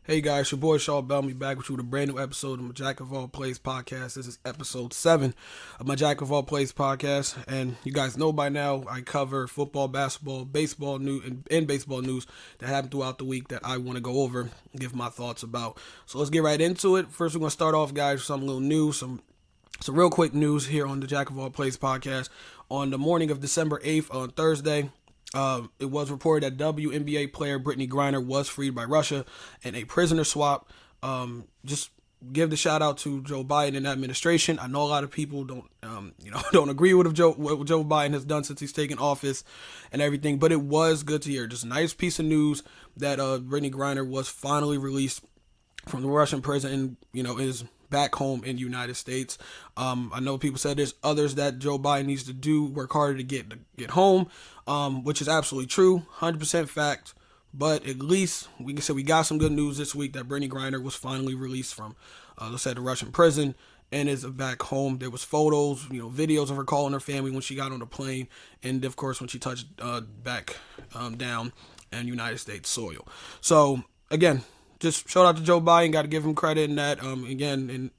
Hey guys, your boy Shaw Bellamy back with you with a brand new episode of my Jack of All Plays podcast. This is episode 7 of my Jack of All Plays podcast, and you guys know by now I cover football, basketball, baseball news, and baseball news that happened throughout the week that I want to go over and give my thoughts about. So let's get right into it. First, we're going to start off, guys, with some little news, some real quick news here on the Jack of All Plays podcast. On the morning of December 8th on Thursday, it was reported that WNBA player Brittany Griner was freed by Russia in a prisoner swap. Just give the shout out to Joe Biden and the administration. I know a lot of people don't agree with what Joe Biden has done since he's taken office and everything, but it was good to hear. Just a nice piece of news that Brittany Griner was finally released from the Russian prison and is back home in the United States. I know people said there's others that Joe Biden needs to work harder to get home, which is absolutely true, 100% fact. But at least we can say we got some good news this week that Brittany Griner was finally released from, the Russian prison and is back home. There was photos, videos of her calling her family when she got on the plane, and of course when she touched back down in United States soil. So again, just shout out to Joe Biden. Got to give him credit in that. Again,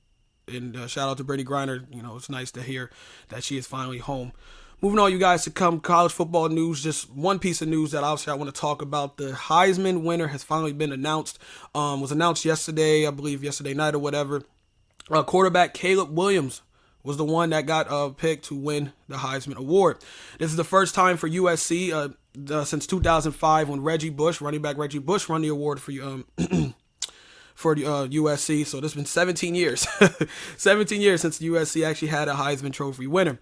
and shout out to Brittany Griner. It's nice to hear that she is finally home. Moving on, you guys, to come college football news. Just one piece of news that obviously I want to talk about. The Heisman winner has finally been announced. Was announced yesterday, I believe yesterday night or whatever. Quarterback Caleb Williams was the one that got picked to win the Heisman Award. This is the first time for USC since 2005 when running back Reggie Bush, won the award for USC. So this has been 17 years. 17 years since USC actually had a Heisman Trophy winner.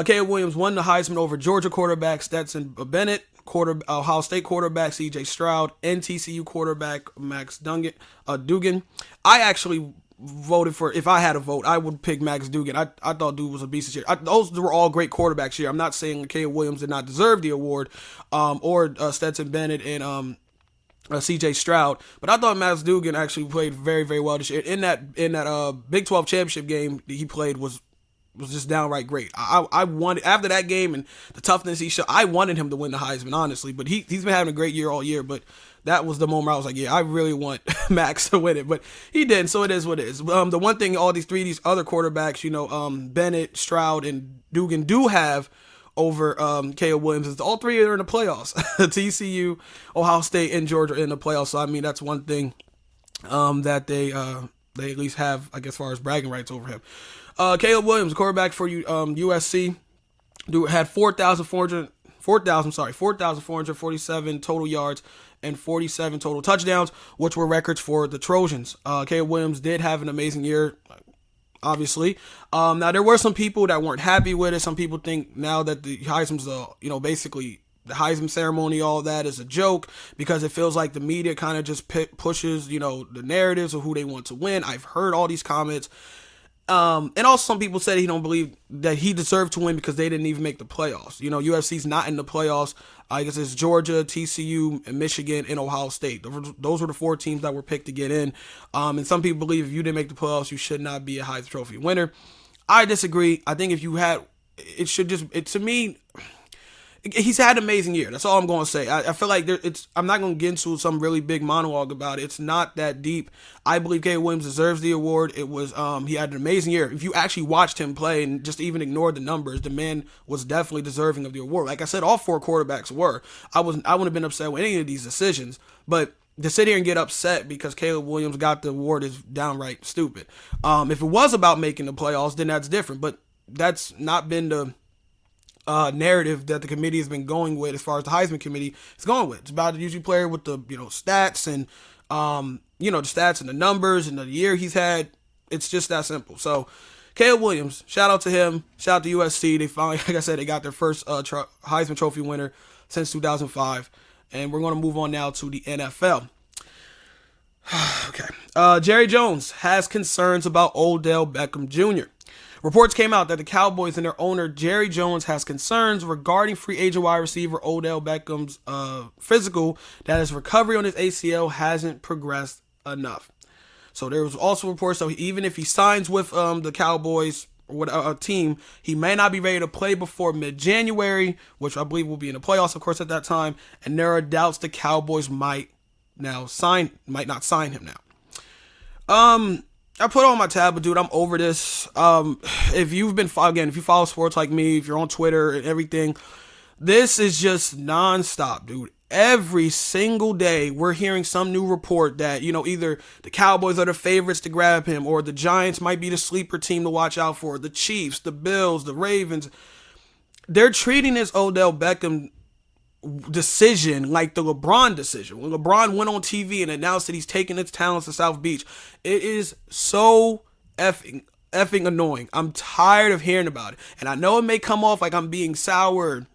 Caleb Williams won the Heisman over Georgia quarterback Stetson Bennett, Ohio State quarterback C.J. Stroud, and TCU quarterback Max Duggan. I actually voted for, if I had a vote, I would pick Max Duggan. I thought dude was a beast this year. Those were all great quarterbacks here. I'm not saying Caleb Williams did not deserve the award, or Stetson Bennett and C.J. Stroud, but I thought Max Duggan actually played very, very well this year. In that Big 12 championship game that he played was just downright great. I wanted, after that game and the toughness he showed, I wanted him to win the Heisman, honestly. But he's been having a great year all year. But that was the moment I was like, yeah, I really want Max to win it. But he didn't, so it is what it is. The one thing these other quarterbacks, Bennett, Stroud, and Duggan do have over Caleb Williams is all three are in the playoffs. TCU, Ohio State, and Georgia in the playoffs. So I mean that's one thing that they at least have, I guess, as far as bragging rights over him. Caleb Williams, quarterback for USC, had 4,447 total yards and 47 total touchdowns, which were records for the Trojans. Caleb Williams did have an amazing year, obviously. Now there were some people that weren't happy with it. Some people think now that the Heisman's basically the Heisman ceremony, all that is a joke because it feels like the media kind of just pushes, the narratives of who they want to win. I've heard all these comments. And also some people said he don't believe that he deserved to win because they didn't even make the playoffs. UFC's not in the playoffs. I guess it's Georgia, TCU, and Michigan, and Ohio State. Those were the 4 teams that were picked to get in. And some people believe if you didn't make the playoffs, you should not be a Heisman Trophy winner. I disagree. I think if you had, to me, he's had an amazing year. That's all I'm going to say. I feel like I'm not going to get into some really big monologue about it. It's not that deep. I believe Caleb Williams deserves the award. It was he had an amazing year. If you actually watched him play and just even ignored the numbers, the man was definitely deserving of the award. Like I said, all 4 quarterbacks were. I wouldn't have been upset with any of these decisions, but to sit here and get upset because Caleb Williams got the award is downright stupid. If it was about making the playoffs, then that's different. But that's not been the narrative that the committee has been going with as far as the Heisman committee is going with. It's about the usually player with the stats and the stats and the numbers and the year he's had. It's just that simple. So Caleb Williams, shout out to him. Shout out to USC. They finally, like I said, they got their first Heisman Trophy winner since 2005. And we're going to move on now to the NFL. Okay. Jerry Jones has concerns about Odell Beckam Jr. Reports came out that the Cowboys and their owner, Jerry Jones, has concerns regarding free agent wide receiver Odell Beckham's physical, that his recovery on his ACL hasn't progressed enough. So there was also reports that even if he signs with the Cowboys or what team, he may not be ready to play before mid-January, which I believe will be in the playoffs, of course, at that time. And there are doubts the Cowboys might not sign him now. I put on my tab, but dude, I'm over this. If you follow sports like me, if you're on Twitter and everything, this is just nonstop, dude. Every single day, we're hearing some new report that, either the Cowboys are the favorites to grab him, or the Giants might be the sleeper team to watch out for, the Chiefs, the Bills, the Ravens. They're treating this Odell Beckam decision like the LeBron decision. When LeBron went on TV and announced that he's taking his talents to South Beach, it is so effing annoying. I'm tired of hearing about it. And I know it may come off like I'm being sour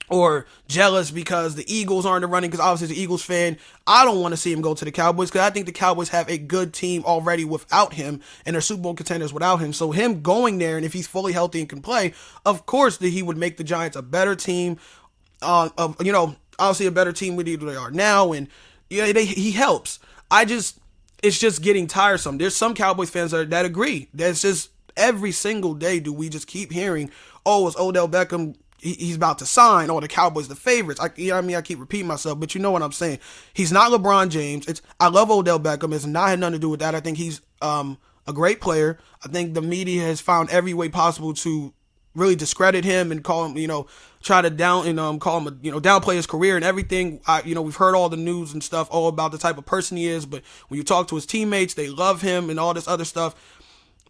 or jealous because the Eagles aren't running, because obviously as an Eagles fan, I don't want to see him go to the Cowboys, because I think the Cowboys have a good team already without him, and they're Super Bowl contenders without him. So him going there, and if he's fully healthy and can play, of course that he would make the Giants a better team, obviously a better team with who they are now, and he helps. It's just getting tiresome. There's some Cowboys fans that agree. That's just every single day do we just keep hearing, oh, it's Odell Beckham, he's about to sign, or the Cowboys the favorites. I keep repeating myself, but you know what I'm saying. He's not LeBron James. I love Odell Beckham. It's not had nothing to do with that. I think he's a great player. I think the media has found every way possible to really discredit him and call him, try to downplay his career and everything. We've heard all the news and stuff all about the type of person he is, but when you talk to his teammates, they love him and all this other stuff.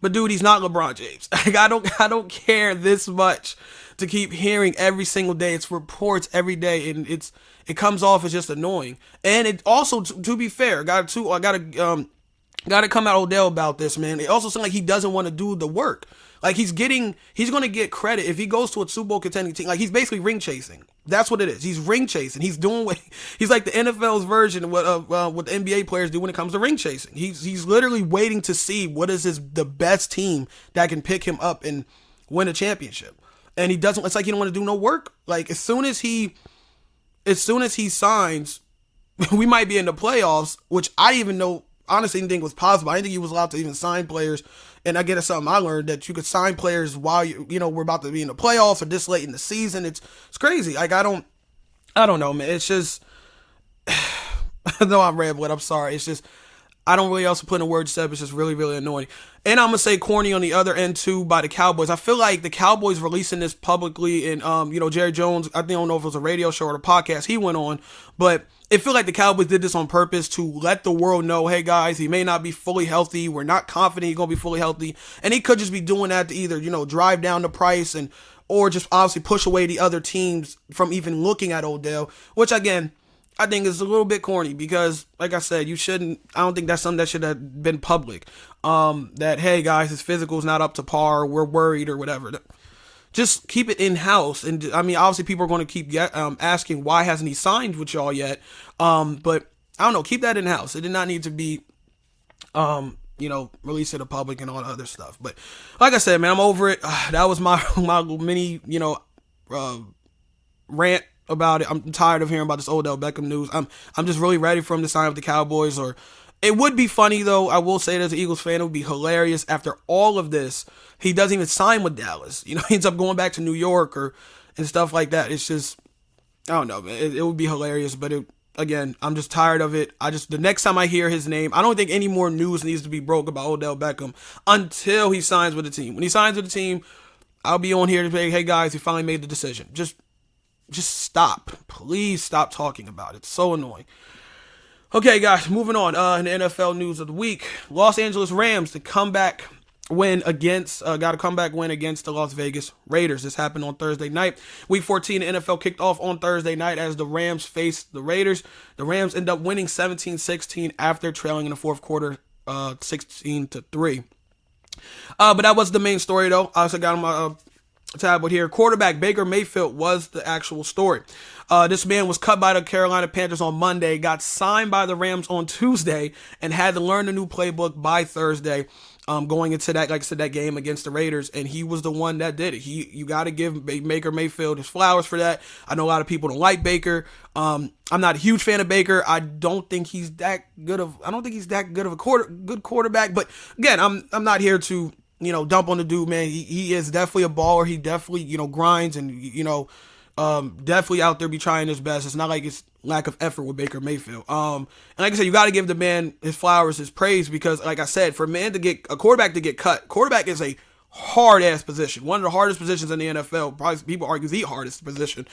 But dude, he's not LeBron James. Like, I don't care this much to keep hearing every single day. It's reports every day, and it comes off as just annoying. And it also, to be fair, gotta come at Odell about this, man. It also seems like he doesn't want to do the work. Like, he's going to get credit if he goes to a Super Bowl contending team. Like, he's basically ring chasing. That's what it is. He's ring chasing. He's like the NFL's version of what the NBA players do when it comes to ring chasing. He's literally waiting to see what is the best team that can pick him up and win a championship. And he doesn't. It's like he don't want to do no work. Like, as soon as he signs, we might be in the playoffs, which I even know, honestly, didn't think was possible. I didn't think he was allowed to even sign players. And I get something I learned, that you could sign players while we're about to be in the playoffs or this late in the season. It's crazy. Like, I don't know, man. It's just, I know I'm rambling. I'm sorry. It's just, I don't really also put in words said. It's just really, really annoying. And I'm going to say corny on the other end too by the Cowboys. I feel like the Cowboys releasing this publicly, and Jerry Jones, I don't know if it was a radio show or a podcast he went on, but it feel like the Cowboys did this on purpose to let the world know, hey guys, he may not be fully healthy. We're not confident he's going to be fully healthy. And he could just be doing that to either, drive down the price or just obviously push away the other teams from even looking at Odell, which again, I think is a little bit corny, because like I said, I don't think that's something that should have been public. That, hey guys, his physical's not up to par, we're worried or whatever. Just keep it in-house. And I mean, obviously people are going to keep asking, why hasn't he signed with y'all yet? But I don't know, keep that in-house. It did not need to be, released to the public and all the other stuff. But like I said, man, I'm over it. That was my mini, rant about it. I'm tired of hearing about this Odell Beckham news. I'm just really ready for him to sign with the Cowboys. Or it would be funny, though. I will say it as an Eagles fan, it would be hilarious after all of this, he doesn't even sign with Dallas. He ends up going back to New York and stuff like that. It's just, I don't know, man. It would be hilarious, but again, I'm just tired of it. The next time I hear his name, I don't think any more news needs to be broke about Odell Beckham until he signs with the team. When he signs with the team, I'll be on here to say, hey guys, he finally made the decision. Just stop. Please stop talking about it. It's so annoying. Okay, guys, moving on. In the NFL news of the week, Los Angeles Rams, got a comeback win against the Las Vegas Raiders. This happened on Thursday night. Week 14, the NFL kicked off on Thursday night as the Rams faced the Raiders. The Rams end up winning 17-16 after trailing in the fourth quarter, 16-3. But that was the main story, though. I also got on my tablet here. Quarterback Baker Mayfield was the actual story. This man was cut by the Carolina Panthers on Monday, got signed by the Rams on Tuesday, and had to learn the new playbook by Thursday, going into that, like I said, that game against the Raiders, and he was the one that did it. You got to give Baker Mayfield his flowers for that. I know a lot of people don't like Baker. I'm not a huge fan of Baker. I don't think he's that good of a good quarterback. But again, I'm not here to dump on the dude, man. He is definitely a baller. He definitely grinds and Definitely out there be trying his best. It's not like it's lack of effort with Baker Mayfield. And like I said, you got to give the man his flowers, his praise, because like I said, for a quarterback to get cut, quarterback is a hard ass position. One of the hardest positions in the NFL. Probably people argue the hardest position.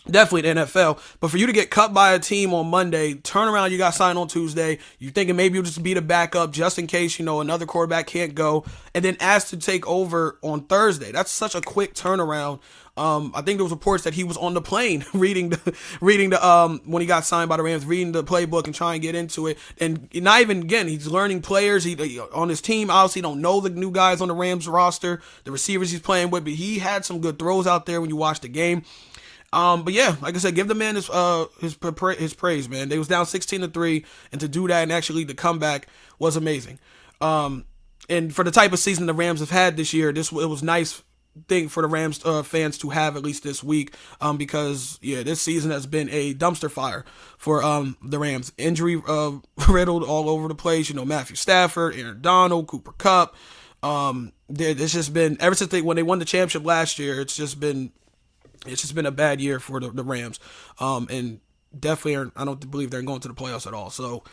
Definitely the NFL. But for you to get cut by a team on Monday, turn around, you got signed on Tuesday, you're thinking maybe you'll just be the backup just in case, another quarterback can't go, and then asked to take over on Thursday. That's such a quick turnaround. I think there was reports that he was on the plane reading the when he got signed by the Rams, reading the playbook and trying to get into it. And not even, again, he's learning players. He on his team, obviously don't know the new guys on the Rams roster, the receivers he's playing with, but he had some good throws out there when you watch the game. But yeah, like I said, give the man his praise, man. They was down 16-3, and to do that and actually the comeback was amazing. And for the type of season the Rams have had this year, it was nice thing for the Rams fans to have at least this week, because this season has been a dumpster fire for the Rams. Injury riddled all over the place. Matthew Stafford, Aaron Donald, Cooper Kupp. It's just been ever since when they won the championship last year. It's just been a bad year for the Rams, and definitely I don't believe they're going to the playoffs at all. So,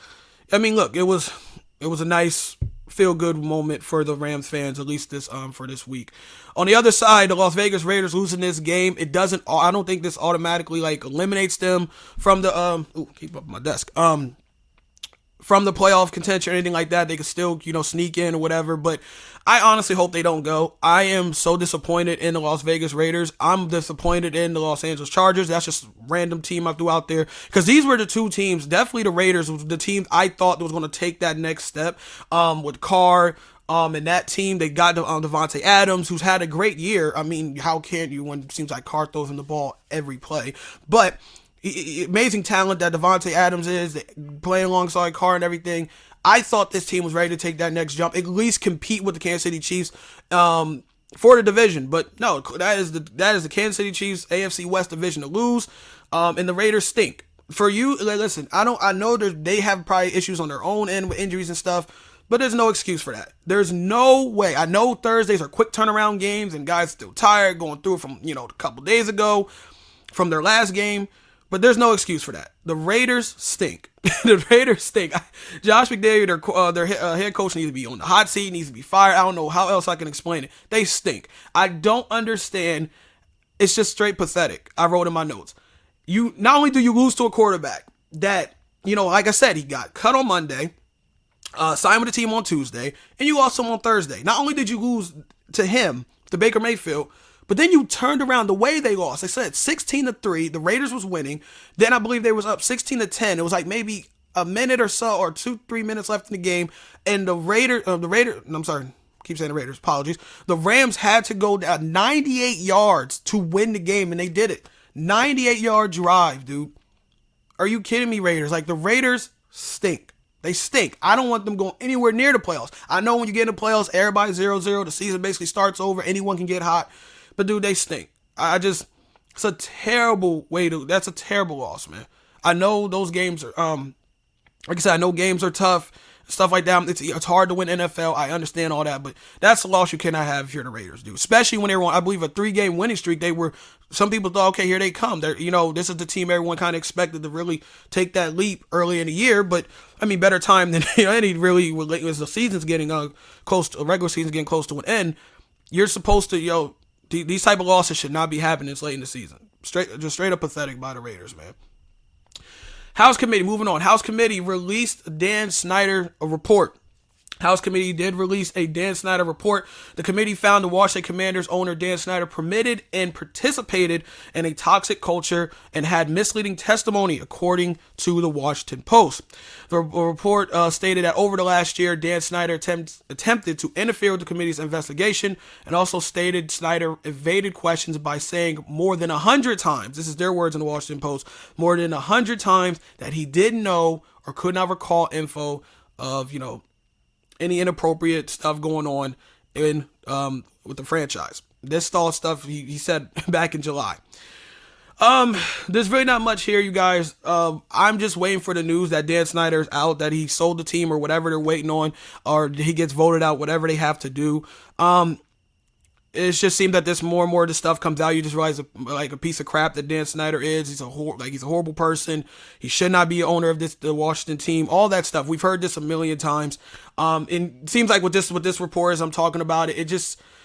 I mean, look, it was a nice feel-good moment for the Rams fans, at least for this week. On the other side, the Las Vegas Raiders losing this game, I don't think this automatically eliminates them from the keep up my desk. From the playoff contention or anything like that. They could still, sneak in or whatever, but I honestly hope they don't go. I am so disappointed in the Las Vegas Raiders. I'm disappointed in the Los Angeles Chargers. That's just a random team I threw out there, because these were the two teams. Definitely the Raiders was the team I thought was going to take that next step with Carr. And that team, they got Devontae Adams, who's had a great year. I mean, how can you when it seems like Carr throws him the ball every play? But amazing talent that Devontae Adams is, playing alongside Carr and everything. I thought this team was ready to take that next jump, at least compete with the Kansas City Chiefs for the division. But no, that is the Kansas City Chiefs AFC West division to lose, and the Raiders stink. For you, listen, I know they have probably issues on their own end with injuries and stuff, but there's no excuse for that. There's no way. I know Thursdays are quick turnaround games, and guys still tired going through it from a couple days ago from their last game. But there's no excuse for that. The Raiders stink. The Raiders stink. Josh McDaniels, their head coach, needs to be on the hot seat, needs to be fired. I don't know how else I can explain it. They stink. I don't understand. It's just straight pathetic. I wrote in my notes. Not only do you lose to a quarterback that, like I said, he got cut on Monday, signed with the team on Tuesday, and you lost him on Thursday. Not only did you lose to him, to Baker Mayfield, but then you turned around the way they lost. They said 16-3. The Raiders was winning. Then I believe they was up 16-10. It was like maybe a minute or so, or 2-3 minutes left in the game. And the Raiders, I'm sorry, keep saying the Raiders, apologies. The Rams had to go down 98 yards to win the game, and they did it. 98-yard drive, dude. Are you kidding me, Raiders? The Raiders stink. They stink. I don't want them going anywhere near the playoffs. I know when you get in the playoffs, everybody's 0-0. The season basically starts over. Anyone can get hot. But dude, they stink. It's a terrible that's a terrible loss, man. I know those games are, like I said, I know games are tough, stuff like that. It's hard to win NFL. I understand all that, but that's a loss you cannot have if you're the Raiders, dude. Especially when they were on, I believe, a 3-game winning streak. Some people thought, okay, here they come. This is the team everyone kind of expected to really take that leap early in the year. But I mean, better time than any really as the season's getting close to, regular season's getting close to an end. You're supposed to, these type of losses should not be happening this late in the season. Straight up pathetic by the Raiders, man. House Committee, moving on. House Committee released Dan Snyder a report. House Committee did release a Dan Snyder report. The committee found the Washington Commanders owner Dan Snyder permitted and participated in a toxic culture and had misleading testimony, according to the Washington Post. The report stated that over the last year, Dan Snyder attempted to interfere with the committee's investigation, and also stated Snyder evaded questions by saying more than 100 times, this is their words in the Washington Post, more than 100 times that he didn't know or could not recall info of, any inappropriate stuff going on in with the franchise. This all stuff he said back in July. There's really not much here, you guys. I'm just waiting for the news that Dan Snyder's out, that he sold the team or whatever they're waiting on, or he gets voted out, whatever they have to do. it just seems that this more and more of the stuff comes out. You just realize like a piece of crap that Dan Snyder is. He's a horrible person. He should not be owner of the Washington team. All that stuff. We've heard this a million times. And it seems like with this report as I'm talking about it,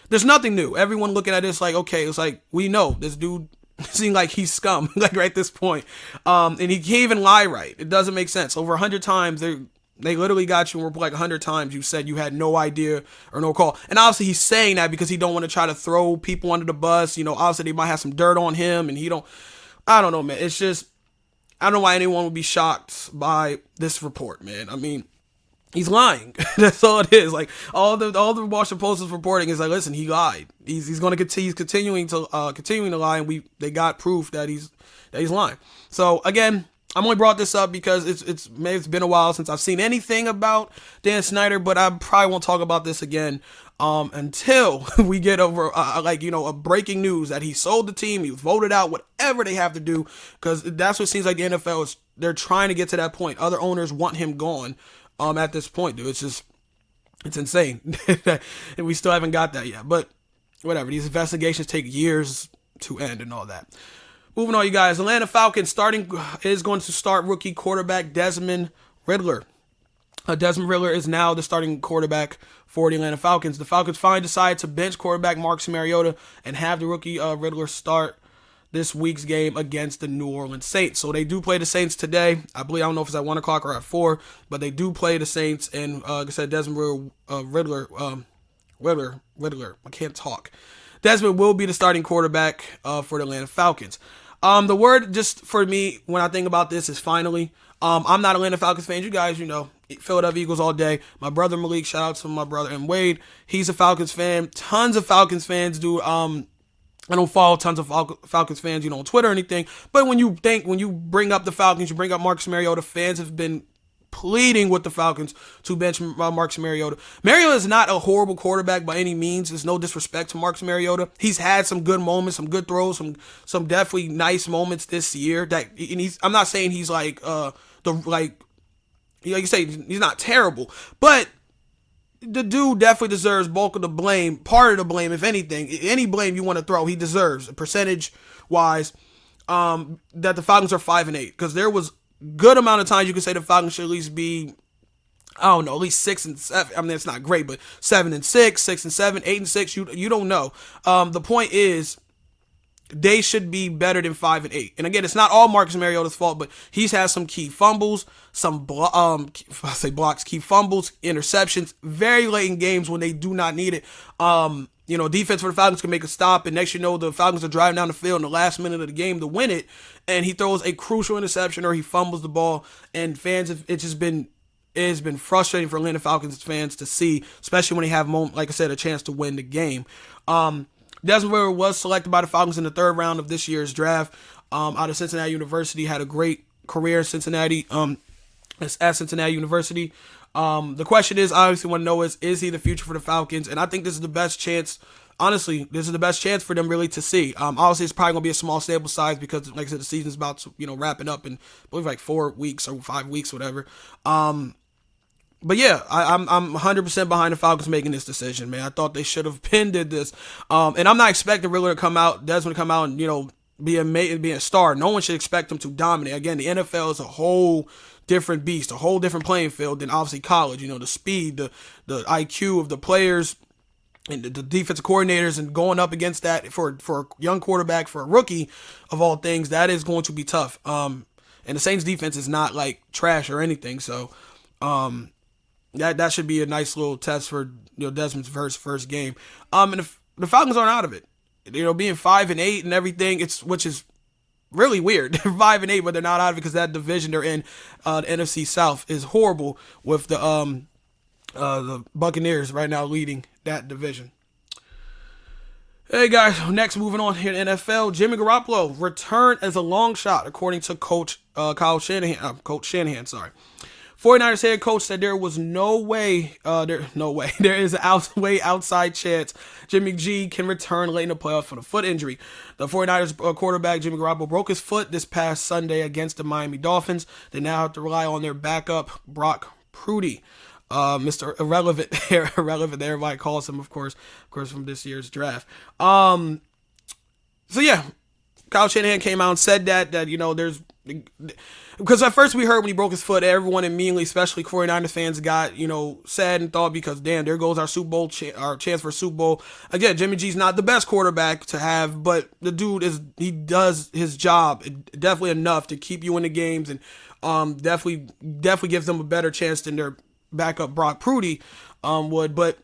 there's nothing new. Everyone looking at this like, okay, it's like we know this dude seems like he's scum like right at this point. And he can't even lie right. It doesn't make sense. Over 100 times they literally got you and were like 100 times you said you had no idea or no call. And obviously he's saying that because he don't want to try to throw people under the bus. You know, obviously they might have some dirt on him and I don't know, man. It's just, I don't know why anyone would be shocked by this report, man. I mean, he's lying. That's all it is. Like all the Washington Post is reporting is like, listen, he lied. He's going to continue. He's continuing to lie, and they got proof that he's lying. So again, I'm only brought this up because it's been a while since I've seen anything about Dan Snyder, but I probably won't talk about this again until we get over a breaking news that he sold the team, he was voted out, whatever they have to do, because that's what it seems like the NFL is. They're trying to get to that point. Other owners want him gone. At this point, dude, it's insane. And we still haven't got that yet. But whatever, these investigations take years to end and all that. Moving on, you guys. Atlanta Falcons is going to start rookie quarterback Desmond Riddler. Desmond Riddler is now the starting quarterback for the Atlanta Falcons. The Falcons finally decided to bench quarterback Marcus Mariota and have the rookie Riddler start this week's game against the New Orleans Saints. So they do play the Saints today. I don't know if it's at 1 o'clock or at 4, but they do play the Saints. And like I said, Desmond Riddler, I can't talk. Desmond will be the starting quarterback for the Atlanta Falcons. The word just for me when I think about this is finally. I'm not Atlanta Falcons fan. You guys, Philadelphia Eagles all day. My brother Malik, shout out to my brother, and Wade, he's a Falcons fan. Tons of Falcons fans do. I don't follow tons of Falcons fans, on Twitter or anything. But when you bring up the Falcons, you bring up Marcus Mariota, fans have been pleading with the Falcons to bench Marcus Mariota. Mariota is not a horrible quarterback by any means. There's no disrespect to Marcus Mariota. He's had some good moments, some good throws, some definitely nice moments this year. I'm not saying he's like you say, he's not terrible, but the dude definitely deserves bulk of the blame, part of the blame, if anything. Any blame you want to throw, he deserves, percentage-wise, that the Falcons are 5-8. Because there was good amount of times you could say the Falcons should at least be, at least 6-7. I mean, it's not great, but 7-6, 6-7, 8-6. You don't know. The point is, they should be better than 5-8. And again, it's not all Marcus Mariota's fault, but he's had some key fumbles, key fumbles, interceptions, very late in games when they do not need it. Defense for the Falcons can make a stop, and next the Falcons are driving down the field in the last minute of the game to win it, and he throws a crucial interception or he fumbles the ball, and fans, it's been frustrating for Atlanta Falcons fans to see, especially when they have, like I said, a chance to win the game. Desmond Riddler was selected by the Falcons in the 3rd round of this year's draft out of Cincinnati University. Had a great career at Cincinnati. At Cincinnati University. The question is, I obviously want to know is he the future for the Falcons? And I think this is the best chance. Honestly, this is the best chance for them really to see. Obviously, it's probably going to be a small sample size because, like I said, the season's about to, wrapping up in, I believe, like 4 weeks or 5 weeks, whatever. But yeah, I'm 100% behind the Falcons making this decision, man. I thought they should have did this. And I'm not expecting Riddler to come out, Desmond to come out and, be a star. No one should expect him to dominate. Again, the NFL is a whole different beast, a whole different playing field than obviously college. The speed, the IQ of the players and the defensive coordinators, and going up against that for a young quarterback, for a rookie of all things, that is going to be tough. And the Saints defense is not like trash or anything. So, that should be a nice little test for Desmond's first game. And the Falcons aren't out of it. Being 5-8 and everything, which is really weird. They're 5-8, but they're not out of it because that division they're in, the NFC South, is horrible with the Buccaneers right now leading that division. Hey guys, next moving on here in NFL, Jimmy Garoppolo returned as a long shot according to Coach Shanahan. 49ers head coach said there was no way, there is an outside chance Jimmy G can return late in the playoffs for the foot injury. The 49ers quarterback Jimmy Garoppolo broke his foot this past Sunday against the Miami Dolphins. They now have to rely on their backup, Brock Purdy. Mr. Irrelevant, irrelevant. Everybody calls him, of course, from this year's draft. So yeah, Kyle Shanahan came out and said that there's, because at first we heard when he broke his foot, everyone immediately, especially 49ers fans, got sad and thought, because damn, there goes our Super Bowl our chance for a Super Bowl. Again, Jimmy G's not the best quarterback to have, but the dude he does his job definitely enough to keep you in the games, and definitely gives them a better chance than their backup Brock Purdy would. But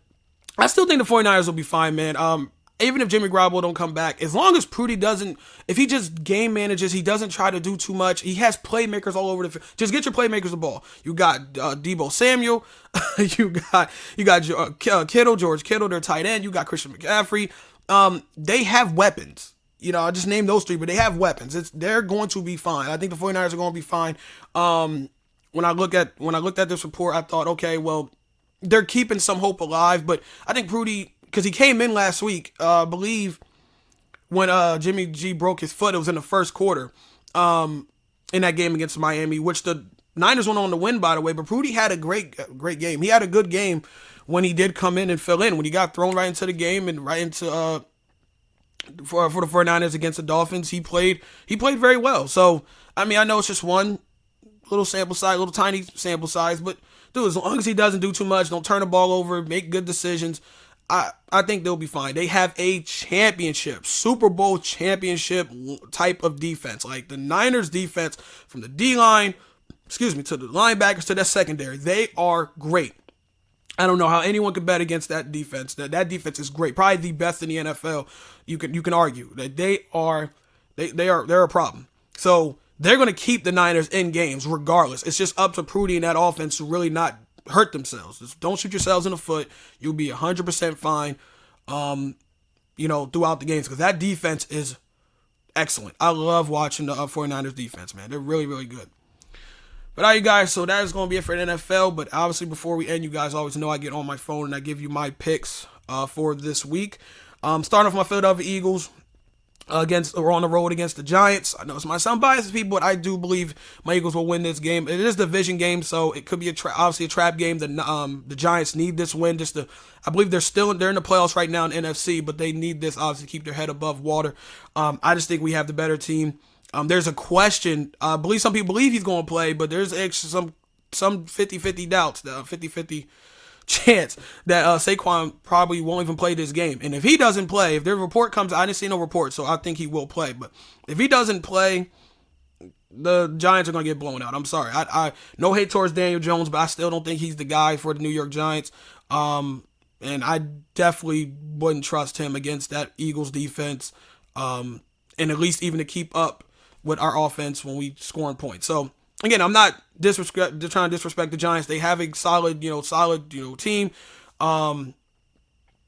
I still think the 49ers will be fine, man. Even if Jimmy Garoppolo don't come back, as long as Purdy if he just game manages, he doesn't try to do too much. He has playmakers all over the field. Just get your playmakers the ball. You got Deebo Samuel, you got Kittle, George Kittle, their tight end. You got Christian McCaffrey. They have weapons. I just named those three, but they have weapons. They're going to be fine. I think the 49ers are going to be fine. When I looked at this report, I thought, okay, well, they're keeping some hope alive, but I think Purdy, because he came in last week, I believe, when Jimmy G broke his foot. It was in the first quarter in that game against Miami, which the Niners went on to win, by the way. But Purdy had a great game. He had a good game when he did come in and fill in, when he got thrown right into the game and right into for the 49ers against the Dolphins. He played very well. So, I mean, I know it's just one little tiny sample size, but dude, as long as he doesn't do too much, don't turn the ball over, make good decisions, I think they'll be fine. They have a Super Bowl championship type of defense. Like the Niners defense, from the D-line, to the linebackers, to that secondary, they are great. I don't know how anyone could bet against that defense. That defense is great. Probably the best in the NFL. You can argue that they're a problem. So they're going to keep the Niners in games regardless. It's just up to Purdy and that offense to really not hurt themselves. Just don't shoot yourselves in the foot. You'll be 100% fine, throughout the games, because that defense is excellent. I love watching the 49ers defense, man. They're really, really good. But all right, you guys, so that is going to be it for the NFL. But obviously, before we end, you guys always know I get on my phone and I give you my picks for this week. Starting off my Philadelphia Eagles we're on the road against the Giants. I know it's my sound biased people, but I do believe my Eagles will win this game. It is a division game, so it could be obviously a trap game. The Giants need this win I believe they're in the playoffs right now in NFC, but they need this obviously to keep their head above water. I just think we have the better team. There's a question. I believe some people believe he's going to play, but there's actually some 50-50 doubts, 50-50 chance that Saquon probably won't even play this game. And if he doesn't play, if the report comes, I didn't see no report, so I think he will play. But if he doesn't play, the Giants are going to get blown out. I'm sorry. I no hate towards Daniel Jones, but I still don't think he's the guy for the New York Giants. And I definitely wouldn't trust him against that Eagles defense, and at least even to keep up with our offense when we scoring points. So again, I'm not trying to disrespect the Giants. They have a solid team.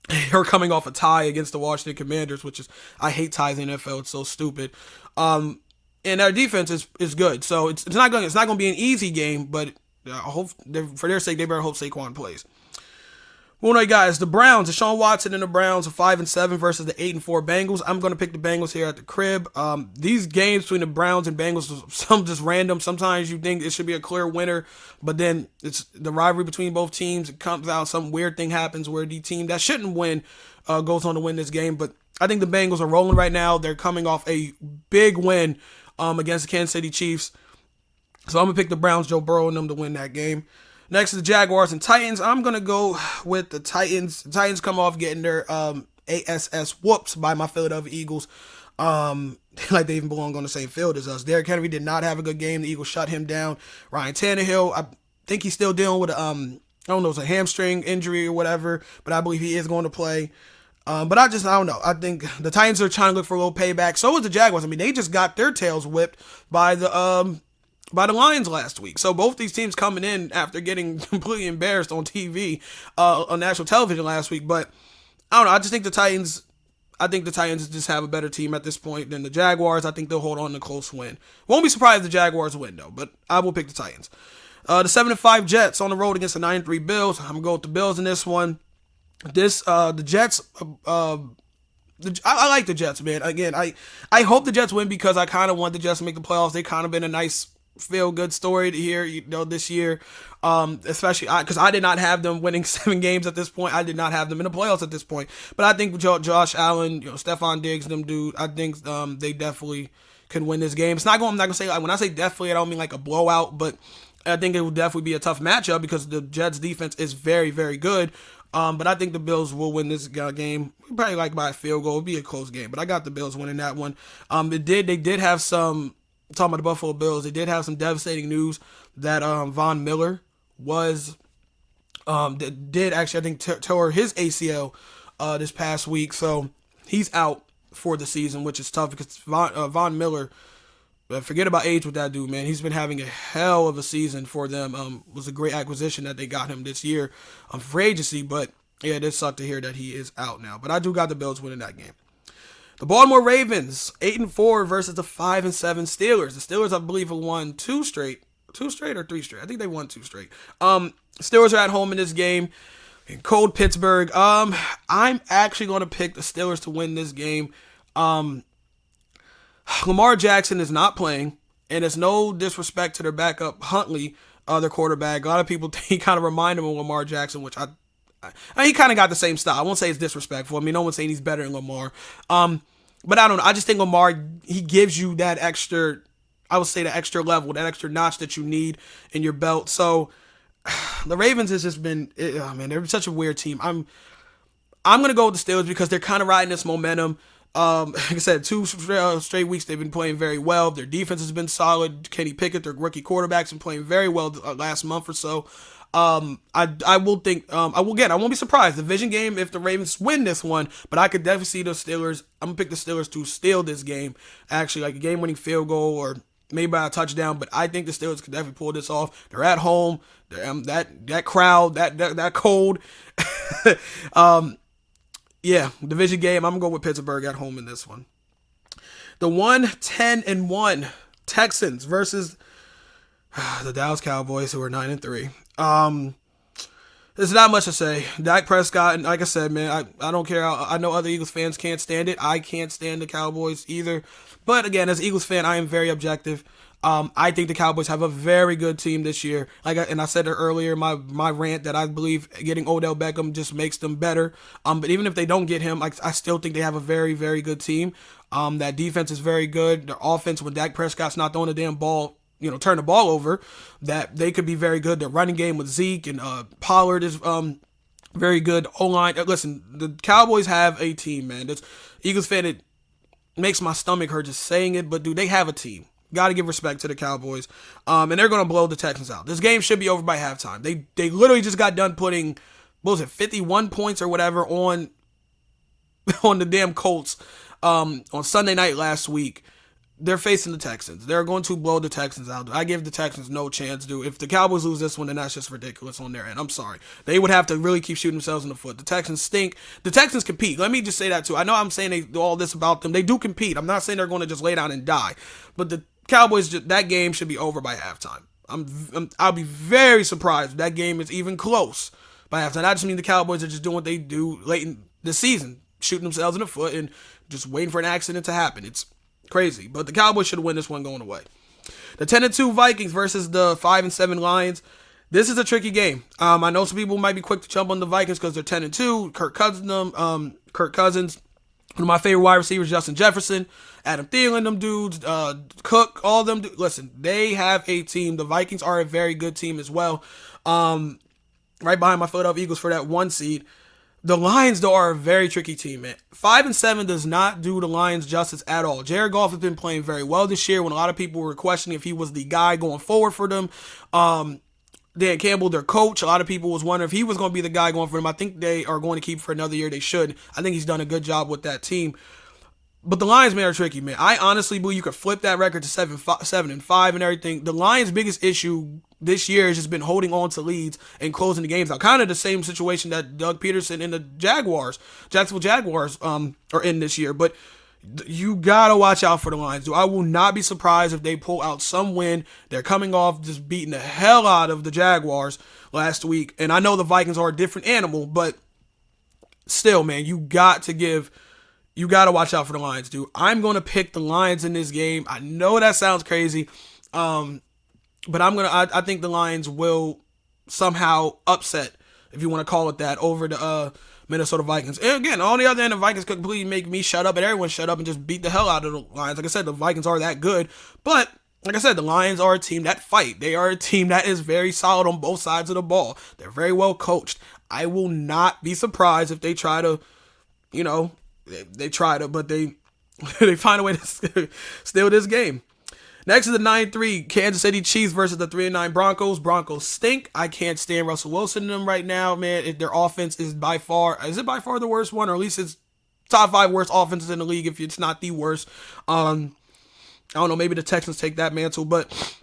They're coming off a tie against the Washington Commanders, which is, I hate ties in the NFL. It's so stupid. And our defense is good. So it's not going to be an easy game, but I hope for their sake, they better hope Saquon plays. Well, no, guys, the Browns, Deshaun Watson and the Browns are 5-7 versus the 8-4 Bengals. I'm going to pick the Bengals here at the crib. These games between the Browns and Bengals, some just random. Sometimes you think it should be a clear winner, but then it's the rivalry between both teams. It comes out, some weird thing happens where the team that shouldn't win goes on to win this game. But I think the Bengals are rolling right now. They're coming off a big win against the Kansas City Chiefs. So I'm going to pick the Browns, Joe Burrow, and them to win that game. Next is the Jaguars and Titans. I'm going to go with the Titans. The Titans come off getting their ASS whoops by my Philadelphia Eagles. Like they even belong on the same field as us. Derrick Henry did not have a good game. The Eagles shut him down. Ryan Tannehill, I think he's still dealing with it's a hamstring injury or whatever, but I believe he is going to play. But I don't know. I think the Titans are trying to look for a little payback. So is the Jaguars. I mean, they just got their tails whipped by the Lions last week. So both these teams coming in after getting completely embarrassed on TV, on national television last week. But I don't know. I just think the Titans just have a better team at this point than the Jaguars. I think they'll hold on to a close win. Won't be surprised if the Jaguars win though, but I will pick the Titans. The 7-5 Jets on the road against the 9-3 Bills. I'm gonna go with the Bills in this one. The Jets. I like the Jets, man. Again, I hope the Jets win because I kind of want the Jets to make the playoffs. They kind of been a nice feel good story to hear, this year. Especially because I did not have them winning 7 games at this point. I did not have them in the playoffs at this point. But I think Josh Allen, Stephon Diggs, them dude, I think they definitely can win this game. I'm not gonna say, like, when I say definitely, I don't mean like a blowout, but I think it will definitely be a tough matchup because the Jets defense is very, very good. But I think the Bills will win this game, probably like by a field goal. It'll be a close game, but I got the Bills winning that one. They did have some, talking about the Buffalo Bills, they did have some devastating news that Von Miller did actually, I think, tore his ACL this past week, so he's out for the season, which is tough because Von Miller, forget about age with that dude, man. He's been having a hell of a season for them. Was a great acquisition that they got him this year for agency, but yeah, it sucked to hear that he is out now. But I do got the Bills winning that game. The Baltimore Ravens, 8-4 versus the 5-7 Steelers. The Steelers, I believe, have won 2 straight or 3 straight. I think they won 2 straight. Steelers are at home in this game in cold Pittsburgh. I'm actually going to pick the Steelers to win this game. Lamar Jackson is not playing, and it's no disrespect to their backup, Huntley, their quarterback. A lot of people he kind of remind him of Lamar Jackson, which he kind of got the same style. I won't say it's disrespectful. I mean, no one's saying he's better than Lamar. But I don't know. I just think Lamar, he gives you that extra, I would say the extra level, that extra notch that you need in your belt. So the Ravens has just been, man, they're such a weird team. I'm going to go with the Steelers because they're kind of riding this momentum. Like I said, 2 straight weeks they've been playing very well. Their defense has been solid. Kenny Pickett, their rookie quarterback's been playing very well the last month or so. I won't be surprised. Division game if the Ravens win this one, but I could definitely see the Steelers. I'm gonna pick the Steelers to steal this game. Actually, like a game-winning field goal or maybe by a touchdown. But I think the Steelers could definitely pull this off. They're at home. That crowd, that cold. Yeah, division game. I'm going to go with Pittsburgh at home in this one. The 10-1 Texans versus the Dallas Cowboys, who are 9-3. There's not much to say. Dak Prescott, and like I said, man, I don't care. I know other Eagles fans can't stand it. I can't stand the Cowboys either. But again, as an Eagles fan, I am very objective. I think the Cowboys have a very good team this year. I said it earlier, my rant that I believe getting Odell Beckam just makes them better. But even if they don't get him, I still think they have a very, very good team. That defense is very good. Their offense, when Dak Prescott's not throwing the damn ball, turn the ball over, that they could be very good. Their running game with Zeke and Pollard is very good. O-line. Listen, the Cowboys have a team, man. This Eagles fan, it makes my stomach hurt just saying it, but dude, they have a team. Got to give respect to the Cowboys. And they're going to blow the Texans out. This game should be over by halftime. They literally just got done putting, 51 points or whatever on the damn Colts on Sunday night last week. They're facing the Texans. They're going to blow the Texans out. I give the Texans no chance, dude. If the Cowboys lose this one, then that's just ridiculous on their end. I'm sorry. They would have to really keep shooting themselves in the foot. The Texans stink. The Texans compete. Let me just say that, too. I know I'm saying they do all this about them. They do compete. I'm not saying they're going to just lay down and die. But the Cowboys, that game should be over by halftime. I'll be very surprised if that game is even close by halftime. I just mean the Cowboys are just doing what they do late in the season, shooting themselves in the foot and just waiting for an accident to happen. It's crazy. But the Cowboys should win this one going away. The 10-2 Vikings versus the 5-7 Lions. This is a tricky game. I know some people might be quick to jump on the Vikings because they're 10-2. Kirk Cousins, one of my favorite wide receivers, Justin Jefferson, Adam Thielen, them dudes, Cook, all them dudes. Listen, they have a team. The Vikings are a very good team as well. Right behind my Philadelphia Eagles for that 1 seed. The Lions, though, are a very tricky team, man. 5-7 does not do the Lions justice at all. Jared Goff has been playing very well this year when a lot of people were questioning if he was the guy going forward for them. Dan Campbell, their coach, a lot of people was wondering if he was going to be the guy going for them. I think they are going to keep for another year. They should. I think he's done a good job with that team. But the Lions, man, are tricky, man. I honestly believe you could flip that record to 7-5 and everything. The Lions' biggest issue this year has just been holding on to leads and closing the games out. Kind of the same situation that Doug Peterson and the Jacksonville Jaguars, are in this year. But you gotta watch out for the Lions, dude. I will not be surprised if they pull out some win. They're coming off just beating the hell out of the Jaguars last week. And I know the Vikings are a different animal, but still, man, you got to watch out for the Lions, dude. I'm going to pick the Lions in this game. I know that sounds crazy. But I think the Lions will somehow upset, if you want to call it that, over the Minnesota Vikings. And again, on the other end, the Vikings could completely make me shut up and everyone shut up and just beat the hell out of the Lions. Like I said, the Vikings are that good. But like I said, the Lions are a team that fight. They are a team that is very solid on both sides of the ball. They're very well coached. I will not be surprised if they try to, they try to, but they find a way to steal this game. Next is the 9-3 Kansas City Chiefs versus the 3-9 Broncos. Broncos stink. I can't stand Russell Wilson in them right now, man. Their offense is by far the worst one, or at least it's top 5 worst offenses in the league if it's not the worst. I don't know, maybe the Texans take that mantle, but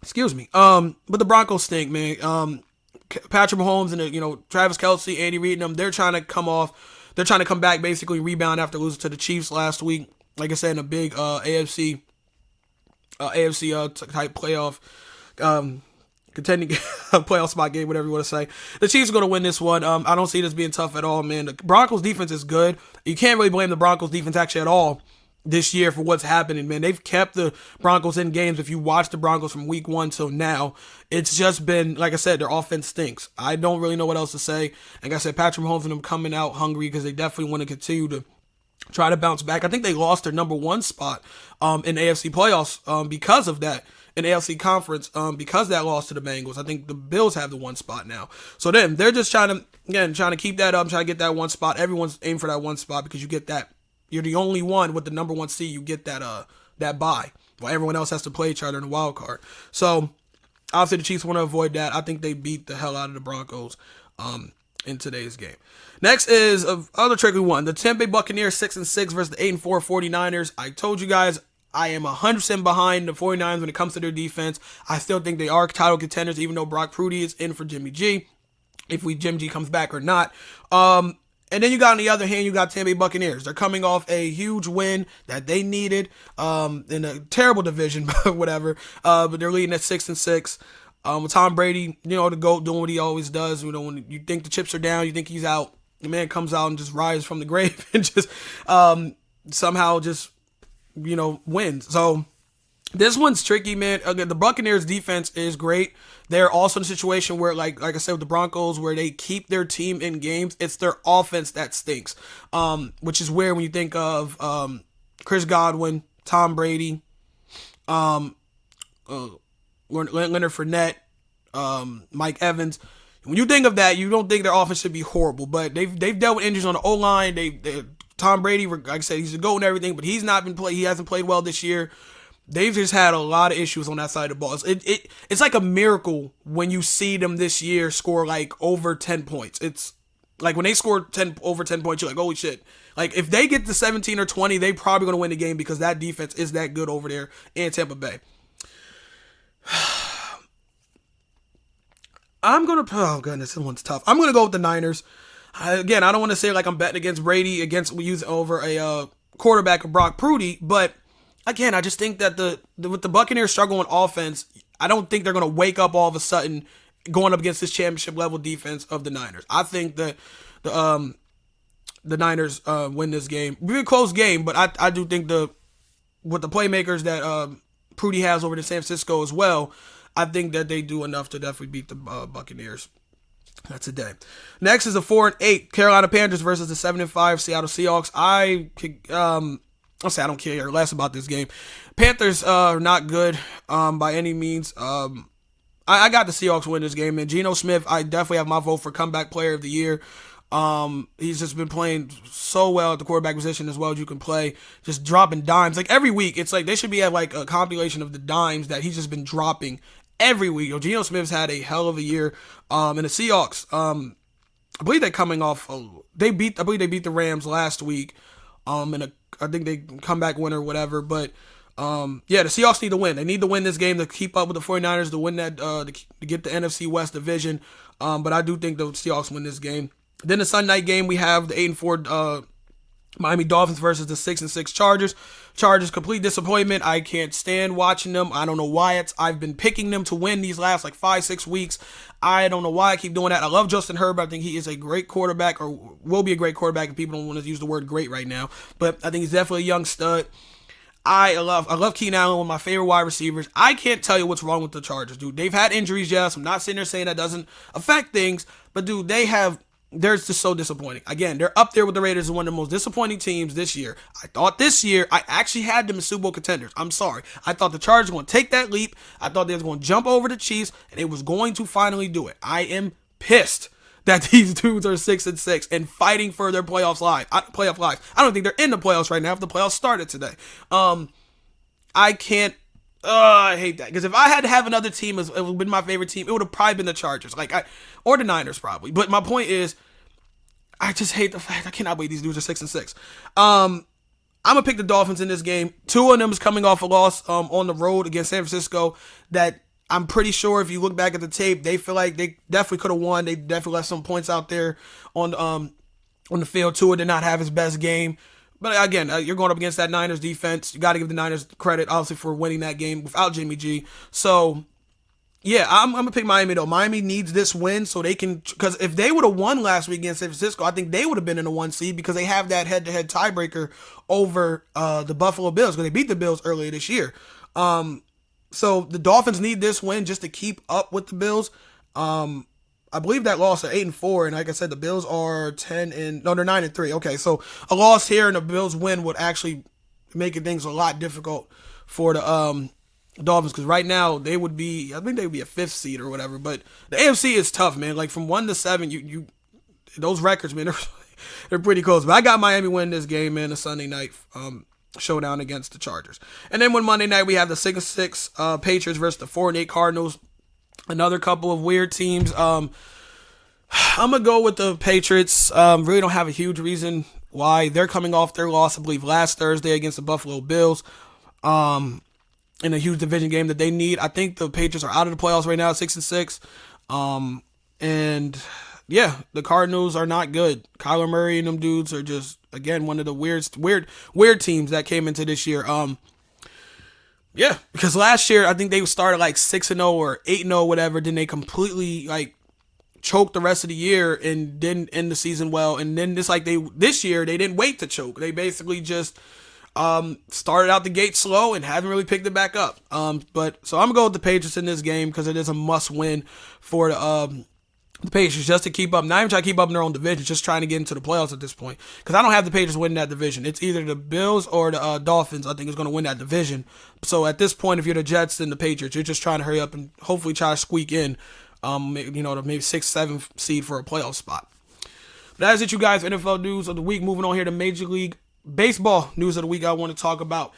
excuse me. But the Broncos stink, man. Patrick Mahomes and Travis Kelce, Andy Reid and them, they're trying to come back, basically rebound after losing to the Chiefs last week. Like I said, in a big AFC type playoff contending playoff spot game, whatever you want to say. The Chiefs are going to win this one. I don't see this being tough at all, man. The Broncos defense is good. You can't really blame the Broncos defense actually at all this year for what's happening, man. They've kept the Broncos in games. If you watch the Broncos from week 1 till now, it's just been, like I said, their offense stinks. I don't really know what else to say. Like I said, Patrick Mahomes and them coming out hungry because they definitely want to continue to try to bounce back. I think they lost their number 1 spot in AFC playoffs because of that, in AFC conference, because that loss to the Bengals. I think the Bills have the 1 spot now. So then they're just trying to keep that up, trying to get that 1 spot. Everyone's aiming for that 1 spot because you get that. You're the only one with the number 1 seed. You get that bye while everyone else has to play each other in the wild card. So obviously the Chiefs want to avoid that. I think they beat the hell out of the Broncos in today's game. Next is another tricky one. The Tampa Bay Buccaneers 6-6 versus the 8-4 49ers. I told you guys I am 100% behind the 49ers when it comes to their defense. I still think they are title contenders, even though Brock Purdy is in for Jimmy G. If Jimmy G comes back or not. And then you got, on the other hand, you got Tampa Bay Buccaneers. They're coming off a huge win that they needed in a terrible division, but whatever. But they're leading at 6-6. With Tom Brady, the GOAT, doing what he always does. When you think the chips are down, you think he's out, the man comes out and just rises from the grave and just somehow just, wins. So this one's tricky, man. Again, the Buccaneers defense is great. They're also in a situation where, like I said with the Broncos, where they keep their team in games. It's their offense that stinks, which is where when you think of Chris Godwin, Tom Brady, Leonard Fournette, Mike Evans. When you think of that, you don't think their offense should be horrible, but they've dealt with injuries on the O-line. Tom Brady, like I said, he's a GOAT and everything, but he hasn't played well this year. They've just had a lot of issues on that side of the ball. It's like a miracle when you see them this year score like over 10 points. It's like when they score over 10 points, you're like, holy shit. Like if they get to 17 or 20, they probably going to win the game because that defense is that good over there in Tampa Bay. Oh goodness, this one's tough. I'm going to go with the Niners. Again, I don't want to say like I'm betting against Brady over a quarterback of Brock Purdy, but again, I just think that with the Buccaneers struggling on offense, I don't think they're going to wake up all of a sudden going up against this championship level defense of the Niners. I think that the Niners win this game. It'll be a close game, but I do think with the playmakers that Purdy has over to San Francisco as well, I think that they do enough to definitely beat the Buccaneers. That's a day. Next is the 4-8 Carolina Panthers versus the 7-5 Seattle Seahawks. I'll say I don't care less about this game. Panthers are not good by any means. I got the Seahawks win this game, man. Geno Smith, I definitely have my vote for comeback player of the year. He's just been playing so well at the quarterback position as well as you can play, just dropping dimes. Like every week, it's like they should be at like a compilation of the dimes that he's just been dropping every week. Geno Smith's had a hell of a year. And the Seahawks, I believe they're coming off. I believe they beat the Rams last week. I think they comeback winner or whatever. But the Seahawks need to win. They need to win this game to keep up with the 49ers to win that to get the NFC West division. But I do think the Seahawks win this game. Then the Sunday night game, we have the 8-4 Miami Dolphins versus the 6-6 Chargers. Chargers, complete disappointment. I can't stand watching them. I don't know why. I've been picking them to win these last like 5-6 weeks. I don't know why I keep doing that. I love Justin Herbert. I think he is a great quarterback, or will be a great quarterback if people don't want to use the word great right now. But I think he's definitely a young stud. I love Keenan Allen, one of my favorite wide receivers. I can't tell you what's wrong with the Chargers, dude. They've had injuries, yes. I'm not sitting there saying that doesn't affect things, but dude, they're just so disappointing. Again, they're up there with the Raiders as one of the most disappointing teams this year. I thought this year, I actually had them as Super Bowl contenders. I'm sorry. I thought the Chargers were going to take that leap. I thought they was going to jump over the Chiefs, and it was going to finally do it. I am pissed that these dudes are 6-6 and fighting for their playoff lives. I don't think they're in the playoffs right now if the playoffs started today. I can't. I hate that, because if I had to have another team as it would have been my favorite team, it would have probably been the Chargers, or the Niners probably. But my point is, I just hate the fact I cannot believe these dudes are 6-6. I'm gonna pick the Dolphins in this game. Two of them is coming off a loss on the road against San Francisco that I'm pretty sure if you look back at the tape, they feel like they definitely could have won. They definitely left some points out there on the field. Tua did not have his best game. But again, you're going up against that Niners defense. You got to give the Niners credit, obviously, for winning that game without Jimmy G. So, yeah, I'm going to pick Miami, though. Miami needs this win so they can, because if they would have won last week against San Francisco, I think they would have been in the 1 seed because they have that head-to-head tiebreaker over the Buffalo Bills because they beat the Bills earlier this year. So the Dolphins need this win just to keep up with the Bills. I believe that loss are 8-4, and like I said, the Bills are they're 9-3. Okay, so a loss here and a Bills win would actually make things a lot difficult for the Dolphins, because right now I think they would be a 5th seed or whatever. But the AFC is tough, man. Like from 1-7, you those records, man, they're pretty close. But I got Miami winning this game, man. The Sunday night showdown against the Chargers. And then Monday night we have the 6-6 Patriots versus the 4-8 Cardinals. Another couple of weird teams. I'm gonna go with the Patriots. Really don't have a huge reason why. They're coming off their loss, I believe, last Thursday against the Buffalo Bills. In a huge division game that they need. I think the Patriots are out of the playoffs right now, 6-6. And yeah, the Cardinals are not good. Kyler Murray and them dudes are just, again, one of the weird teams that came into this year. Yeah, because last year I think they started like 6-0 or 8-0, whatever. Then they completely choked the rest of the year and didn't end the season well. And then this year they didn't wait to choke. They basically just started out the gate slow and haven't really picked it back up. But so I'm gonna go with the Patriots in this game because it is a must win for the Patriots, just to keep up. Not even trying to keep up in their own division, just trying to get into the playoffs at this point. Because I don't have the Patriots winning that division. It's either the Bills or the Dolphins, I think, is going to win that division. So at this point, if you're the Jets and the Patriots, you're just trying to hurry up and hopefully try to squeak in, the maybe 6th, 7th seed for a playoff spot. But that is it, you guys. NFL news of the week. Moving on here to Major League Baseball news of the week I want to talk about.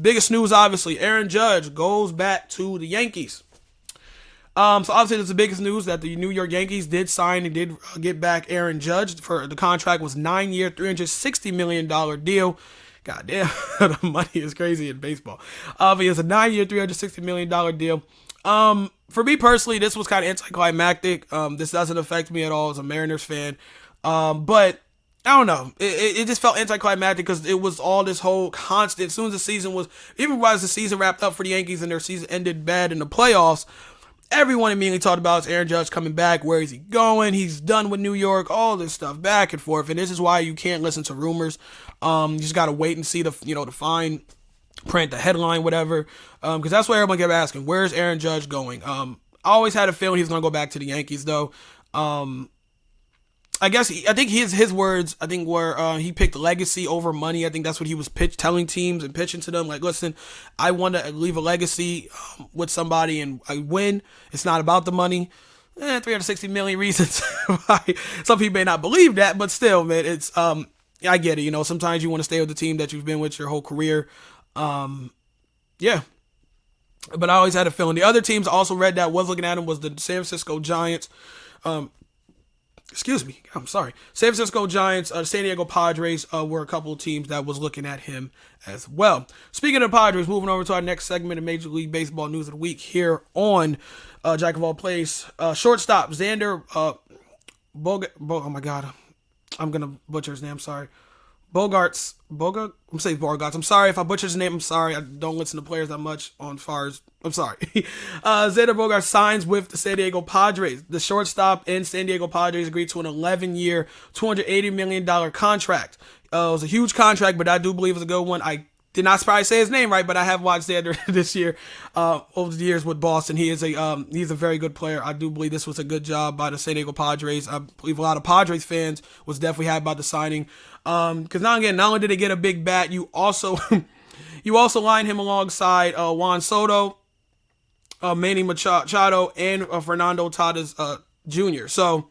Biggest news, obviously, Aaron Judge goes back to the Yankees. So obviously that's the biggest news, that the New York Yankees did sign and did get back Aaron Judge. For the contract was 9-year, $360 million deal. God damn, the money is crazy in baseball. It's a 9-year, $360 million deal. For me personally, this was kind of anticlimactic. This doesn't affect me at all as a Mariners fan. But I don't know. It just felt anticlimactic because it was all this whole constant. As soon as the season was, even as the season wrapped up for the Yankees and their season ended bad in the playoffs, everyone immediately talked about Aaron Judge coming back. Where is he going? He's done with New York. All this stuff back and forth. And this is why you can't listen to rumors. You just got to wait and see the fine print, the headline, whatever. Because that's what everyone kept asking. Where's Aaron Judge going? I always had a feeling he was going to go back to the Yankees, though. I think his words, were he picked legacy over money. I think that's what he was telling teams and pitching to them. Like, listen, I want to leave a legacy with somebody and I win. It's not about the money. 360 million reasons why some people may not believe that, but still, man, it's I get it. Sometimes you want to stay with the team that you've been with your whole career. Yeah. But I always had a feeling. The other teams I also read that was looking at him was the San Francisco Giants. Excuse me. I'm sorry. San Francisco Giants, San Diego Padres were a couple of teams that was looking at him as well. Speaking of the Padres, moving over to our next segment of Major League Baseball news of the week here on Jack of All Plays. Shortstop Xander oh my God, I'm gonna butcher his name. I'm sorry. Bogaerts. I'm saying Bogaerts. I'm sorry if I butchered his name. I'm sorry. I don't listen to players that much I'm sorry. Xander Bogaerts signs with the San Diego Padres. The shortstop and San Diego Padres agreed to an 11-year, $280 million contract. It was a huge contract, but I do believe it's a good one. I did not probably say his name right, but I have watched Xander this year, over the years with Boston. He's a very good player. I do believe this was a good job by the San Diego Padres. I believe a lot of Padres fans was definitely happy about the signing. Because not only did they get a big bat, you also line him alongside Juan Soto, Manny Machado, and Fernando Tatis Jr. So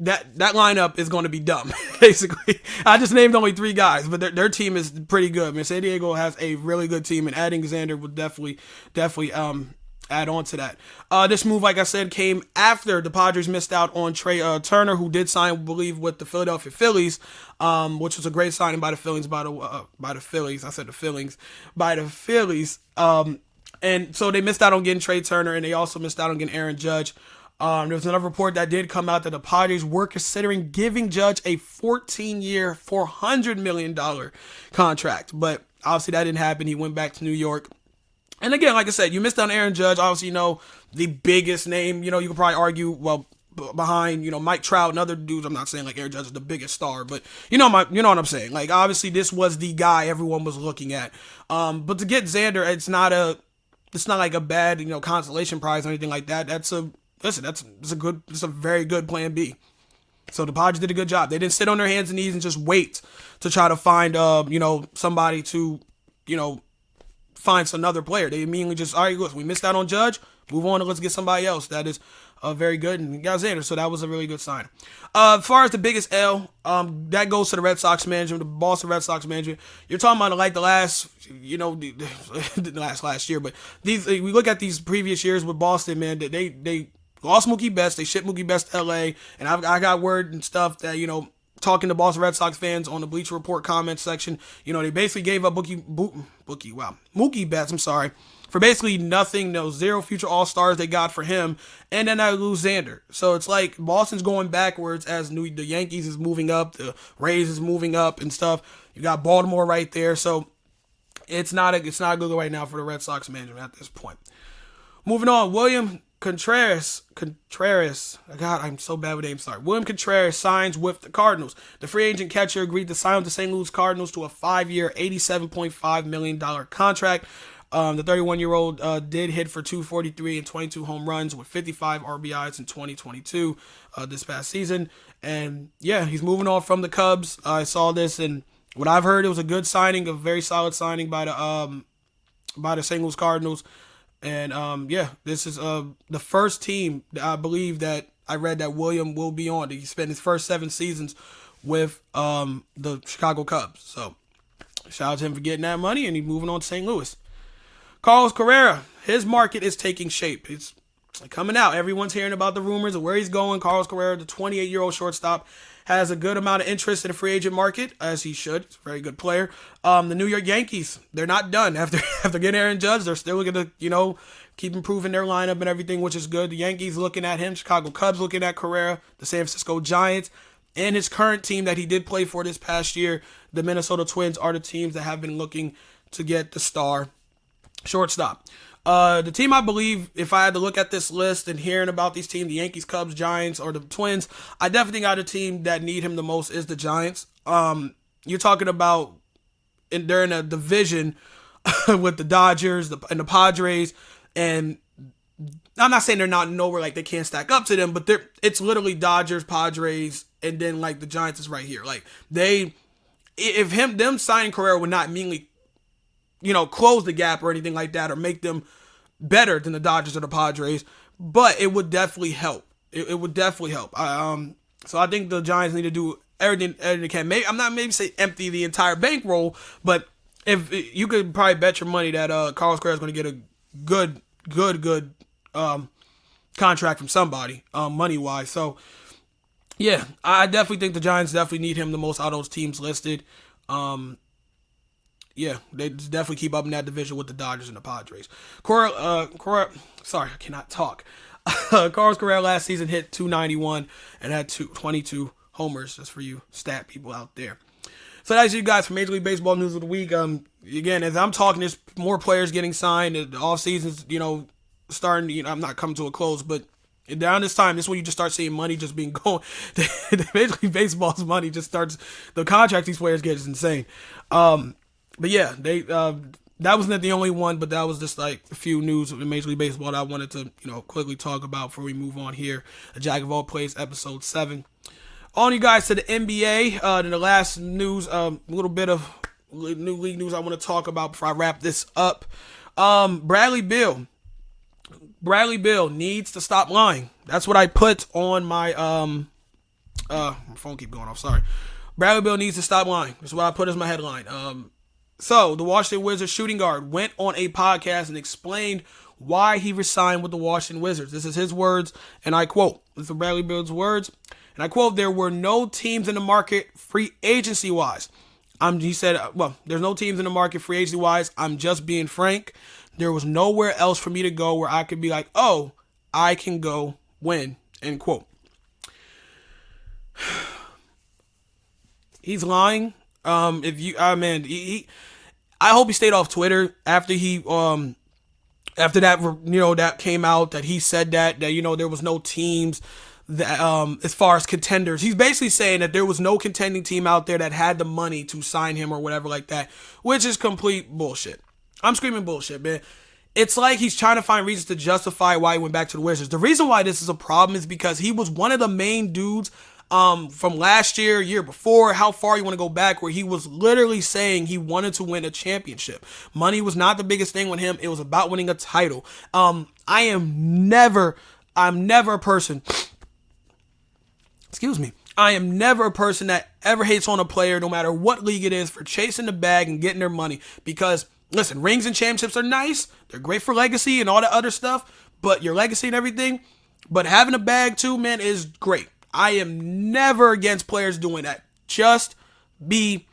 that lineup is going to be dumb, basically. I just named only 3 guys, but their team is pretty good. Man, San Diego has a really good team, and adding Xander would definitely add on to that. This move, like I said, came after the Padres missed out on Trey Turner, who did sign, I believe, with the Philadelphia Phillies, which was a great signing by the Phillies. And so they missed out on getting Trey Turner, and they also missed out on getting Aaron Judge. There was another report that did come out that the Padres were considering giving Judge a 14-year, $400 million contract. But obviously that didn't happen. He went back to New York. And again, like I said, you missed on Aaron Judge. Obviously, the biggest name, you could probably argue, behind, Mike Trout and other dudes. I'm not saying like Aaron Judge is the biggest star, but you know what I'm saying. Like, obviously this was the guy everyone was looking at. But to get Xander, it's not like a bad, consolation prize or anything like that. That's a very good plan B. So the Padres did a good job. They didn't sit on their hands and knees and just wait to try to find, somebody to, find another player. They immediately just, all right, look, we missed out on Judge, move on and let's get somebody else that is very good, and got Xander. So that was a really good sign. As far as the biggest L, that goes to the Red Sox management, the Boston Red Sox management. You're talking about like the last, last year, but we look at these previous years with Boston, man, that they lost Mookie Betts, they shipped Mookie Betts to LA, and I got word and stuff that, talking to Boston Red Sox fans on the Bleacher Report comments section, they basically gave up Mookie Betts, for basically nothing, zero future All-Stars they got for him, and then I lose Xander. So it's like Boston's going backwards as the Yankees is moving up, the Rays is moving up and stuff. You got Baltimore right there, so it's not a good right now for the Red Sox management at this point. Moving on, William Contreras. God, I'm so bad with names. Sorry. William Contreras signs with the Cardinals. The free agent catcher agreed to sign with the St. Louis Cardinals to a 5-year, $87.5 million contract. The 31-year-old did hit for 243 and 22 home runs with 55 RBIs in 2022 this past season. And yeah, he's moving on from the Cubs. I saw this, and what I've heard, it was a good signing, a very solid signing by the St. Louis Cardinals. And this is the first team that I believe that I read that William will be on. He spent his first 7 seasons with the Chicago Cubs. So shout out to him for getting that money, and he's moving on to St. Louis. Carlos Correa, his market is taking shape. It's coming out. Everyone's hearing about the rumors of where he's going. Carlos Correa, the 28-year-old shortstop, has a good amount of interest in the free agent market, as he should. He's a very good player. The New York Yankees, they're not done. After getting Aaron Judge, they're still going to, keep improving their lineup and everything, which is good. The Yankees looking at him. Chicago Cubs looking at Correa. The San Francisco Giants and his current team that he did play for this past year, the Minnesota Twins, are the teams that have been looking to get the star shortstop. The team, I believe, if I had to look at this list and hearing about these teams, the Yankees, Cubs, Giants, or the Twins, I definitely got a team that need him the most is the Giants. You're talking about they're in a division with the Dodgers and the Padres, and I'm not saying they're not nowhere like they can't stack up to them, but it's literally Dodgers, Padres, and then like the Giants is right here. Like them signing Correa would not immediately close the gap or anything like that, or make them better than the Dodgers or the Padres, but it would definitely help. It would definitely help. So I think the Giants need to do everything they can. Maybe say empty the entire bankroll, but if you could probably bet your money that Carlos Correa is going to get a good contract from somebody, money wise. So yeah, I definitely think the Giants definitely need him the most out of those teams listed. Yeah, they definitely keep up in that division with the Dodgers and the Padres. Sorry, I cannot talk. Carlos Correa last season hit 291 and had 22 homers, just for you stat people out there. So that's you guys for Major League Baseball news of the week. Again, as I'm talking, there's more players getting signed. The off season's, starting. I'm not coming to a close, but around this time, this is when you just start seeing money just being going. The Major League Baseball's money just starts. The contract these players get is insane. But yeah, that wasn't the only one, but that was just like a few news in Major League Baseball that I wanted to, quickly talk about before we move on here. A Jack of All Plays, episode 7. On you guys to the NBA. The last news, a little bit of new league news I want to talk about before I wrap this up. Bradley Beal needs to stop lying. That's what I put on my my phone keep going off. Sorry. Bradley Beal needs to stop lying. That's what I put as my headline. So the Washington Wizards shooting guard went on a podcast and explained why he resigned with the Washington Wizards. This is his words, and I quote. This is Bradley Beal's words, and I quote: "There were no teams in the market free agency wise." He said, there's no teams in the market free agency wise. I'm just being frank. There was nowhere else for me to go where I could be like, oh, I can go win, end quote. He's lying. I hope he stayed off Twitter after that, that came out, that he said that there was no teams that, as far as contenders. He's basically saying that there was no contending team out there that had the money to sign him or whatever like that, which is complete bullshit. I'm screaming bullshit, man. It's like he's trying to find reasons to justify why he went back to the Wizards. The reason why this is a problem is because he was one of the main dudes from last year before, how far you want to go back, where he was literally saying he wanted to win a championship. Money was not the biggest thing with him. It was about winning a title. I'm never a person, I am never a person that ever hates on a player, no matter what league it is, for chasing the bag and getting their money. Because, listen, rings and championships are nice. They're great for legacy and all that other stuff. But your legacy and everything. But having a bag too, man, is great. I am never against players doing that. Just be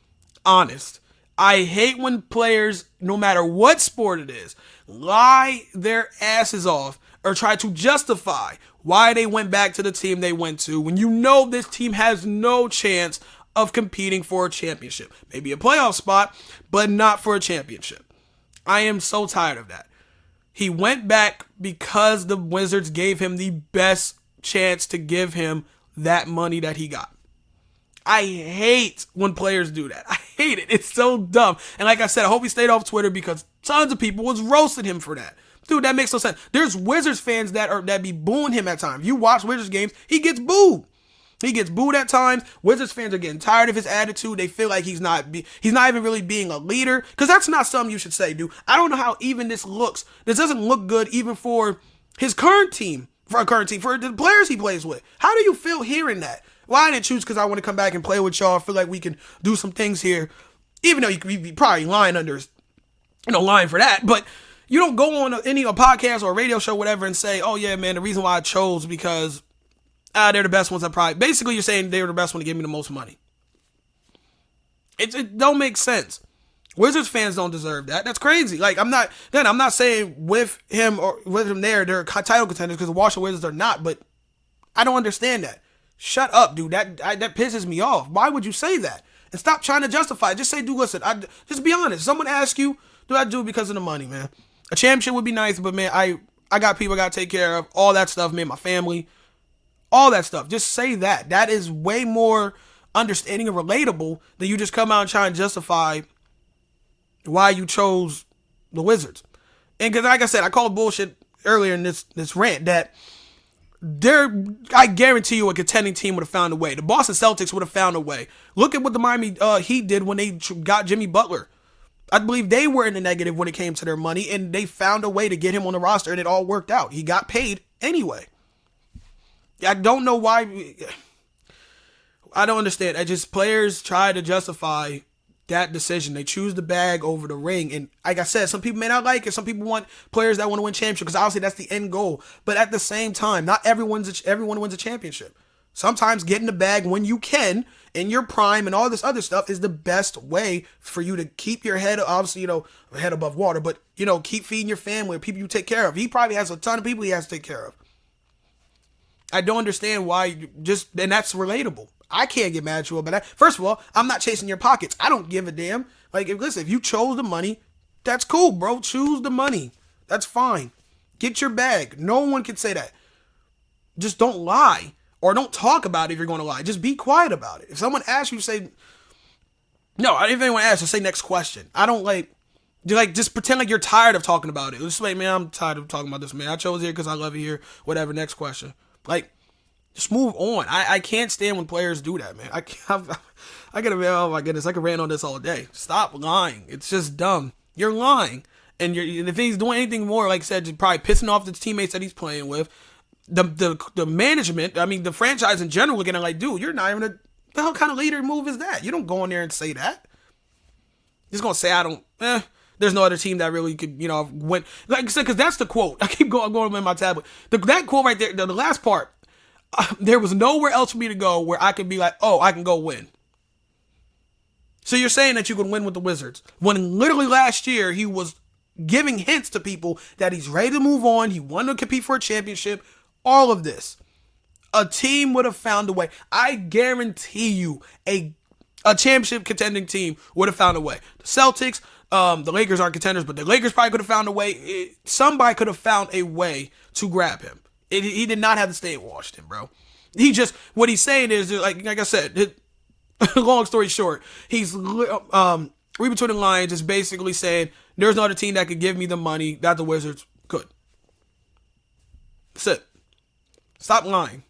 honest. I hate when players, no matter what sport it is, lie their asses off or try to justify why they went back to the team they went to when you know this team has no chance of competing for a championship. Maybe a playoff spot, but not for a championship. I am so tired of that. He went back because the Wizards gave him the best chance to give him that money that he got. I hate when players do that. I hate it. It's so dumb. And like I said, I hope he stayed off Twitter because tons of people was roasting him for that. Dude, that makes no sense. There's Wizards fans that be booing him at times. You watch Wizards games, he gets booed. He gets booed at times. Wizards fans are getting tired of his attitude. They feel like he's not even really being a leader. Because that's not something you should say, dude. I don't know how even this looks. This doesn't look good even for his current team. For the players he plays with. How do you feel hearing that? Well, I didn't choose because I want to come back and play with y'all. I feel like we can do some things here. Even though you could be probably lying lying for that. But you don't go on any podcast or a radio show, whatever, and say, oh yeah, man, the reason why I chose because they're the best ones. Basically, you're saying they were the best one to give me the most money. It don't make sense. Wizards fans don't deserve that. That's crazy. Like, I'm not saying with him they're title contenders, because the Washington Wizards are not, but I don't understand that. Shut up, dude. That pisses me off. Why would you say that? And stop trying to justify it. Just say, dude, listen, just be honest. Someone asks you, do I do it because of the money, man? A championship would be nice, but man, I got people I got to take care of. All that stuff, man, my family. All that stuff. Just say that. That is way more understanding and relatable than you just come out and try and justify why you chose the Wizards. And because, like I said, I called bullshit earlier in this rant that I guarantee you a contending team would have found a way. The Boston Celtics would have found a way. Look at what the Miami Heat did when they got Jimmy Butler. I believe they were in the negative when it came to their money, and they found a way to get him on the roster, and it all worked out. He got paid anyway. I don't know why. I don't understand. Players try to justify that decision. They choose the bag over the ring. And like I said, some people may not like it. Some people want players that want to win championship, because obviously that's the end goal. But at the same time, not everyone wins a championship. Sometimes getting the bag when you can, in your prime and all this other stuff, is the best way for you to keep your head, obviously, head above water, but, keep feeding your family or people you take care of. He probably has a ton of people he has to take care of. I don't understand why and that's relatable. I can't get mad at you about that. First of all, I'm not chasing your pockets. I don't give a damn. Like, if you chose the money, that's cool, bro. Choose the money. That's fine. Get your bag. No one can say that. Just don't lie. Or don't talk about it if you're going to lie. Just be quiet about it. If someone asks you, say, No, I didn't even want to ask. Just say next question. I don't just pretend like you're tired of talking about it. Just like, man, I'm tired of talking about this, man. I chose here because I love it here. Whatever. Next question. Like, just move on. I can't stand when players do that, man. I gotta, oh my goodness, I could rant on this all day. Stop lying. It's just dumb. You're lying. And if he's doing anything more, like I said, just probably pissing off the teammates that he's playing with. The management, I mean, the franchise in general, looking at like, dude, you're not even the hell kind of leader move is that? You don't go in there and say that. You're just gonna say, there's no other team that really could, win. Like I said, because that's the quote. I keep going in my tablet. That quote right there, the last part, there was nowhere else for me to go where I could be like, oh, I can go win. So you're saying that you can win with the Wizards. When literally last year, he was giving hints to people that he's ready to move on. He wanted to compete for a championship. All of this. A team would have found a way. I guarantee you a championship contending team would have found a way. The Celtics, the Lakers aren't contenders, but the Lakers probably could have found a way. Somebody could have found a way to grab him. He did not have to stay in Washington, bro. What he's saying is, like I said, long story short, he's read between the lines is basically saying there's no other team that could give me the money that the Wizards could. That's it. Stop lying.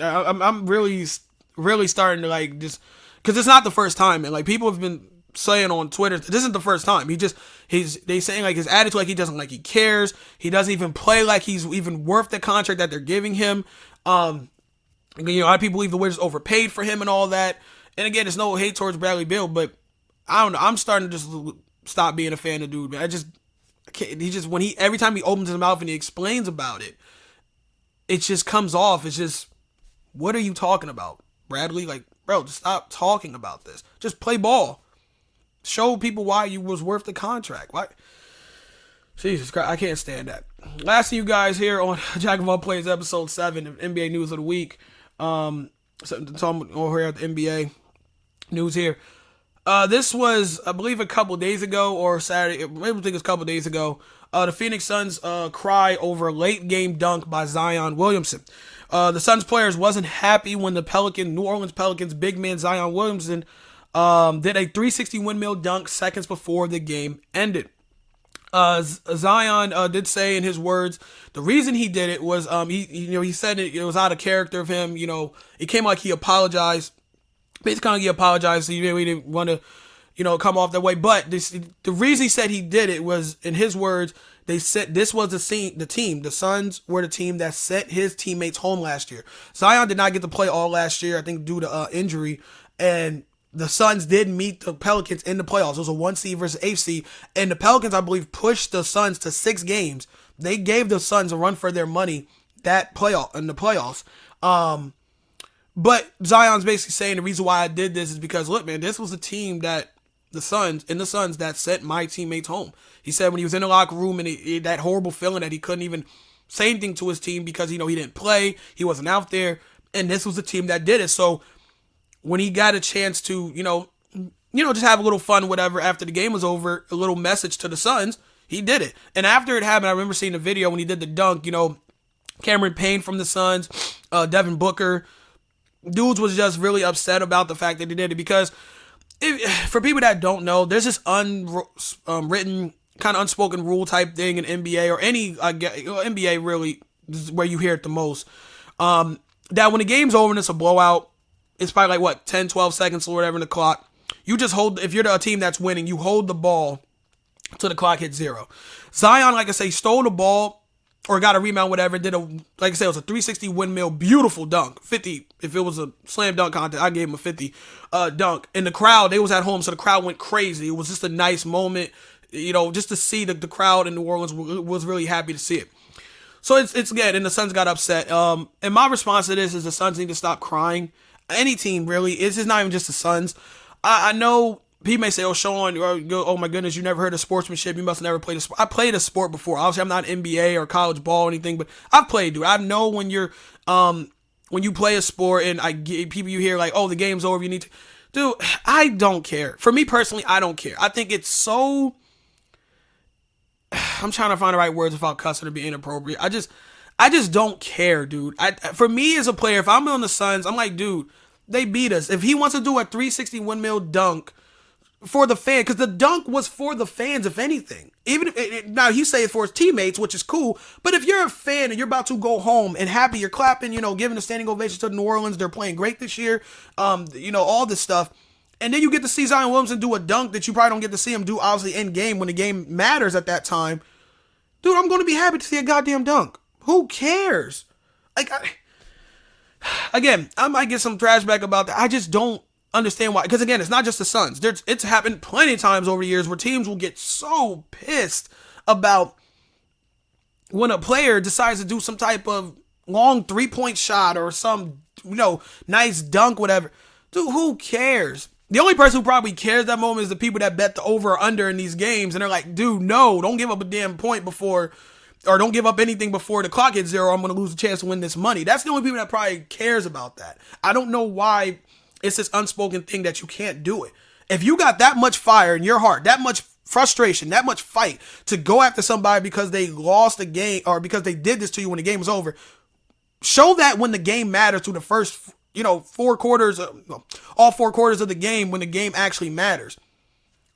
I'm really starting to just, because it's not the first time, and people have been saying on Twitter, this isn't the first time. They saying his attitude, he doesn't he cares. He doesn't even play like he's even worth the contract that they're giving him. A lot of people believe the Wizards overpaid for him and all that. And again, it's no hate towards Bradley Beal, but I don't know. I'm starting to just stop being a fan of dude, man. I can't. Every time he opens his mouth and he explains about it, it just comes off. It's just, what are you talking about, Bradley? Bro, just stop talking about this. Just play ball. Show people why you was worth the contract. Why? Jesus Christ, I can't stand that. Last of you guys here on Jack of All Plays, episode 7 of NBA News of the Week. So talking over here at the NBA news here. This was, I believe, a couple days ago or Saturday. Maybe I think it was a couple days ago. The Phoenix Suns cry over a late game dunk by Zion Williamson. The Suns players wasn't happy when the New Orleans Pelicans big man Zion Williamson did a 360 windmill dunk seconds before the game ended. Zion did say in his words, the reason he did it was he said it was out of character of him. It came like he apologized. Basically, kind of he apologized. So he didn't want to, come off that way. But the reason he said he did it was, in his words, they said this was the team. The Suns were the team that sent his teammates home last year. Zion did not get to play all last year, I think, due to injury. And the Suns did meet the Pelicans in the playoffs. It was a 1 seed versus 8 seed. And the Pelicans, I believe, pushed the Suns to 6 games. They gave the Suns a run for their money in the playoffs. But Zion's basically saying the reason why I did this is because, look, man, this was a team that the Suns that sent my teammates home. He said when he was in the locker room and that horrible feeling that he couldn't even say anything to his team because, he didn't play. He wasn't out there. And this was the team that did it. So when he got a chance to, just have a little fun, whatever, after the game was over, a little message to the Suns, he did it. And after it happened, I remember seeing the video when he did the dunk, Cameron Payne from the Suns, Devin Booker, dudes was just really upset about the fact that he did it because for people that don't know, there's this unwritten kind of unspoken rule type thing in NBA or any NBA really is where you hear it the most. That when the game's over and it's a blowout, it's probably 10, 12 seconds or whatever in the clock. You just hold, if you're the team that's winning, you hold the ball till the clock hits 0. Zion, like I say, stole the ball or got a rebound, whatever, did it was a 360 windmill, beautiful dunk, 50. If it was a slam dunk contest, I gave him a 50 dunk. And the crowd, they was at home, so the crowd went crazy. It was just a nice moment, just to see the crowd in New Orleans was really happy to see it. So it's good, and the Suns got upset. And my response to this is the Suns need to stop crying. Any team, really. It's just not even just the Suns. I know people may say, oh, Sean, oh my goodness, you never heard of sportsmanship. You must never played a sport. I played a sport before. Obviously, I'm not NBA or college ball or anything, but I've played, dude. I know when you play a sport and people you hear oh, the game's over, you need to. Dude, I don't care. For me personally, I don't care. I think it's so. I'm trying to find the right words without cussing or being inappropriate. I just don't care, dude. For me as a player, if I'm on the Suns, I'm like, dude, they beat us. If he wants to do a 360 windmill dunk for the fan, because the dunk was for the fans, if anything. Even if now he say it for his teammates, which is cool, but if you're a fan and you're about to go home and happy, you're clapping, giving a standing ovation to New Orleans, they're playing great this year, all this stuff, and then you get to see Zion Williamson do a dunk that you probably don't get to see him do, obviously, in game when the game matters at that time. Dude, I'm going to be happy to see a goddamn dunk. Who cares? Again, I might get some trash back about that. I just don't understand why. Because again, it's not just the Suns. It's happened plenty of times over the years where teams will get so pissed about when a player decides to do some type of long 3-point shot or some, nice dunk, whatever. Dude, who cares? The only person who probably cares that moment is the people that bet the over or under in these games. And they're like, dude, no, don't give up a damn point before, or don't give up anything before the clock hits 0. I'm going to lose a chance to win this money. That's the only people that probably cares about that. I don't know why it's this unspoken thing that you can't do it. If you got that much fire in your heart, that much frustration, that much fight to go after somebody because they lost a game or because they did this to you when the game was over, show that when the game matters through the first, 4 quarters, all 4 quarters of the game when the game actually matters.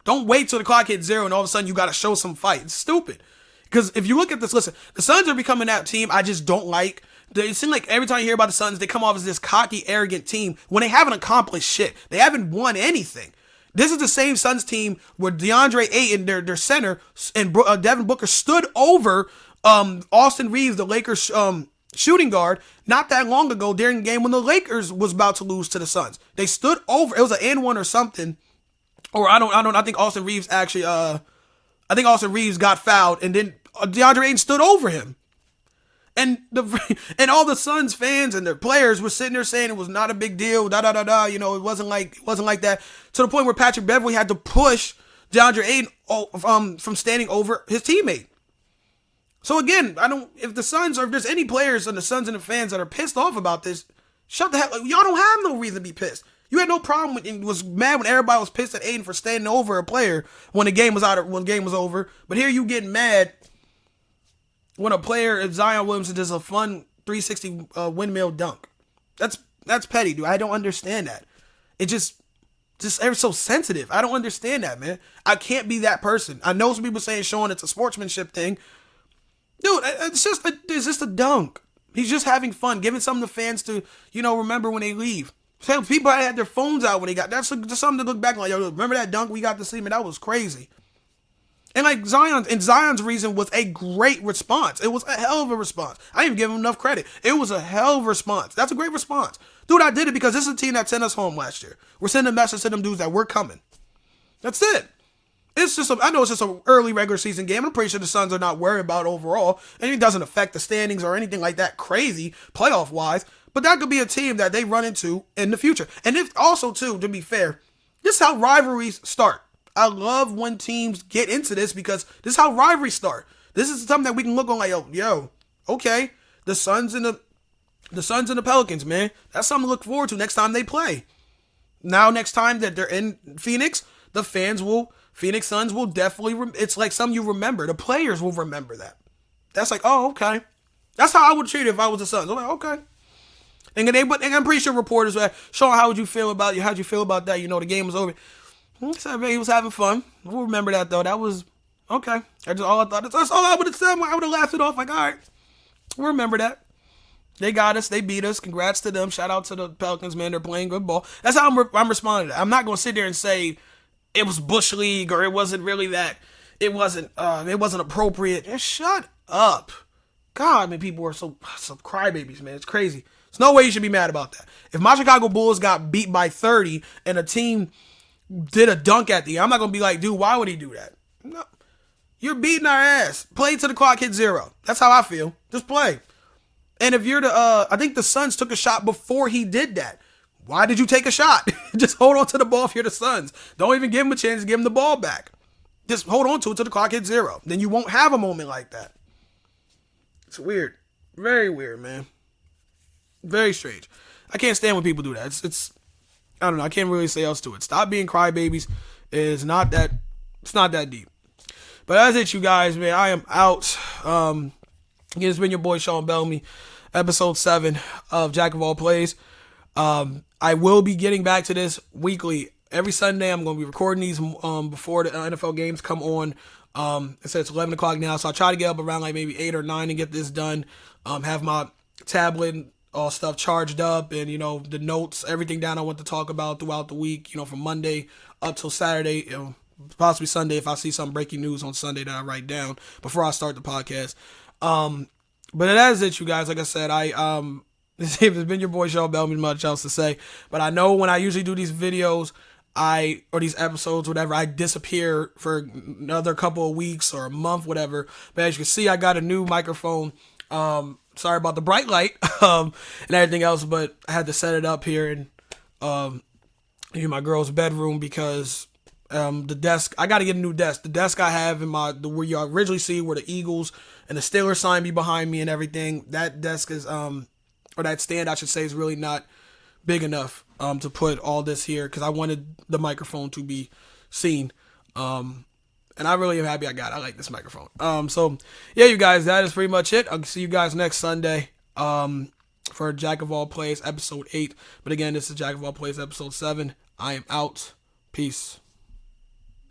Don't wait till the clock hits 0 and all of a sudden you got to show some fight. It's stupid. Because if you look at this, listen, the Suns are becoming that team I just don't like. It seems like every time you hear about the Suns, they come off as this cocky, arrogant team when they haven't accomplished shit. They haven't won anything. This is the same Suns team where DeAndre Ayton, their center, and Devin Booker stood over Austin Reeves, the Lakers shooting guard, not that long ago during the game when the Lakers was about to lose to the Suns. They stood over. It was an and-one or something. Or I think Austin Reeves actually, Austin Reeves got fouled and then DeAndre Ayton stood over him. And all the Suns fans and their players were sitting there saying it was not a big deal, it wasn't like that, to the point where Patrick Beverley had to push DeAndre Ayton from standing over his teammate. So again, if the Suns, or if there's any players on the Suns and the fans that are pissed off about this, shut the hell up. Y'all don't have no reason to be pissed. You had no problem was mad when everybody was pissed at Ayton for standing over a player when the game was over. But here you getting mad when a player, if Zion Williamson does a fun 360 windmill dunk. That's petty, dude. I don't understand that. It just ever so sensitive. I don't understand that, man. I can't be that person. I know some people saying, Sean, it's a sportsmanship thing. Dude, it's just a dunk. He's just having fun, giving something to fans to, remember when they leave. Some people had their phones out when they got, that's just something to look back like, yo, remember that dunk we got to see, man? That was crazy. And like Zion's reason was a great response. It was a hell of a response. I didn't even give him enough credit. It was a hell of a response. That's a great response. Dude, I did it because this is a team that sent us home last year. We're sending a message to them dudes that we're coming. That's it. I know it's just an early regular season game. I'm pretty sure the Suns are not worried about overall. And it doesn't affect the standings or anything like that crazy playoff wise. But that could be a team that they run into in the future. And if also too, to be fair, this is how rivalries start. I love when teams get into this because this is how rivalries start. This is something that we can look on like, yo, okay, the Suns and the Pelicans, man. That's something to look forward to next time they play. Now, next time that they're in Phoenix, the Phoenix Suns will definitely, it's like something you remember. The players will remember that. That's like, oh, okay. That's how I would treat it if I was the Suns. I'm like, okay. And I'm pretty sure reporters were like, Sean, how'd you feel about that? The game was over. He said, man, he was having fun. We'll remember that, though. That was, okay. That's all I thought. That's all I would have said. I would have laughed it off. Like, all right, we'll remember that. They got us. They beat us. Congrats to them. Shout out to the Pelicans, man. They're playing good ball. That's how I'm responding to that. I'm not going to sit there and say it was Bush League or it wasn't really that. It wasn't appropriate. Just shut up. God, man, people are some crybabies, man. It's crazy. There's no way you should be mad about that. If my Chicago Bulls got beat by 30 and a team did a dunk at the end, I'm not going to be like, dude, why would he do that? No. You're beating our ass. Play till the clock hits 0. That's how I feel. Just play. And if you're I think the Suns took a shot before he did that. Why did you take a shot? Just hold on to the ball if you're the Suns. Don't even give him a chance to give him the ball back. Just hold on to it till the clock hits 0. Then you won't have a moment like that. It's weird. Very weird, man. Very strange. I can't stand when people do that. It's I don't know. I can't really say else to it. Stop being crybabies. It's not that deep. But that's it, you guys, man. I am out. Again, it's been your boy Sean Bellamy, episode 7 of Jack of All Plays. I will be getting back to this weekly every Sunday I'm going to be recording these before the NFL games come on. It says it's 11 o'clock now, so I try to get up around like maybe 8 or 9 and get this done. Have my tablet and all stuff charged up, and the notes, everything down I want to talk about throughout the week, from Monday up till Saturday, possibly Sunday if I see some breaking news on Sunday that I write down before I start the podcast. But that is it, you guys. Like I said, it's been your boy Sean Bellamy, much else to say. But I know when I usually do these videos, or these episodes, whatever, I disappear for another couple of weeks or a month, whatever. But as you can see, I got a new microphone. Sorry about the bright light and everything else, but I had to set it up here in my girl's bedroom because the desk, I got to get a new desk. The desk I have in where you originally see where the Eagles and the Steelers sign be behind me and everything, that desk is, or that stand, I should say, is really not big enough to put all this here because I wanted the microphone to be seen. And I really am happy I got it. I like this microphone. So yeah, you guys, that is pretty much it. I'll see you guys next Sunday for Jack of All Plays episode 8. But again, this is Jack of All Plays episode 7. I am out. Peace.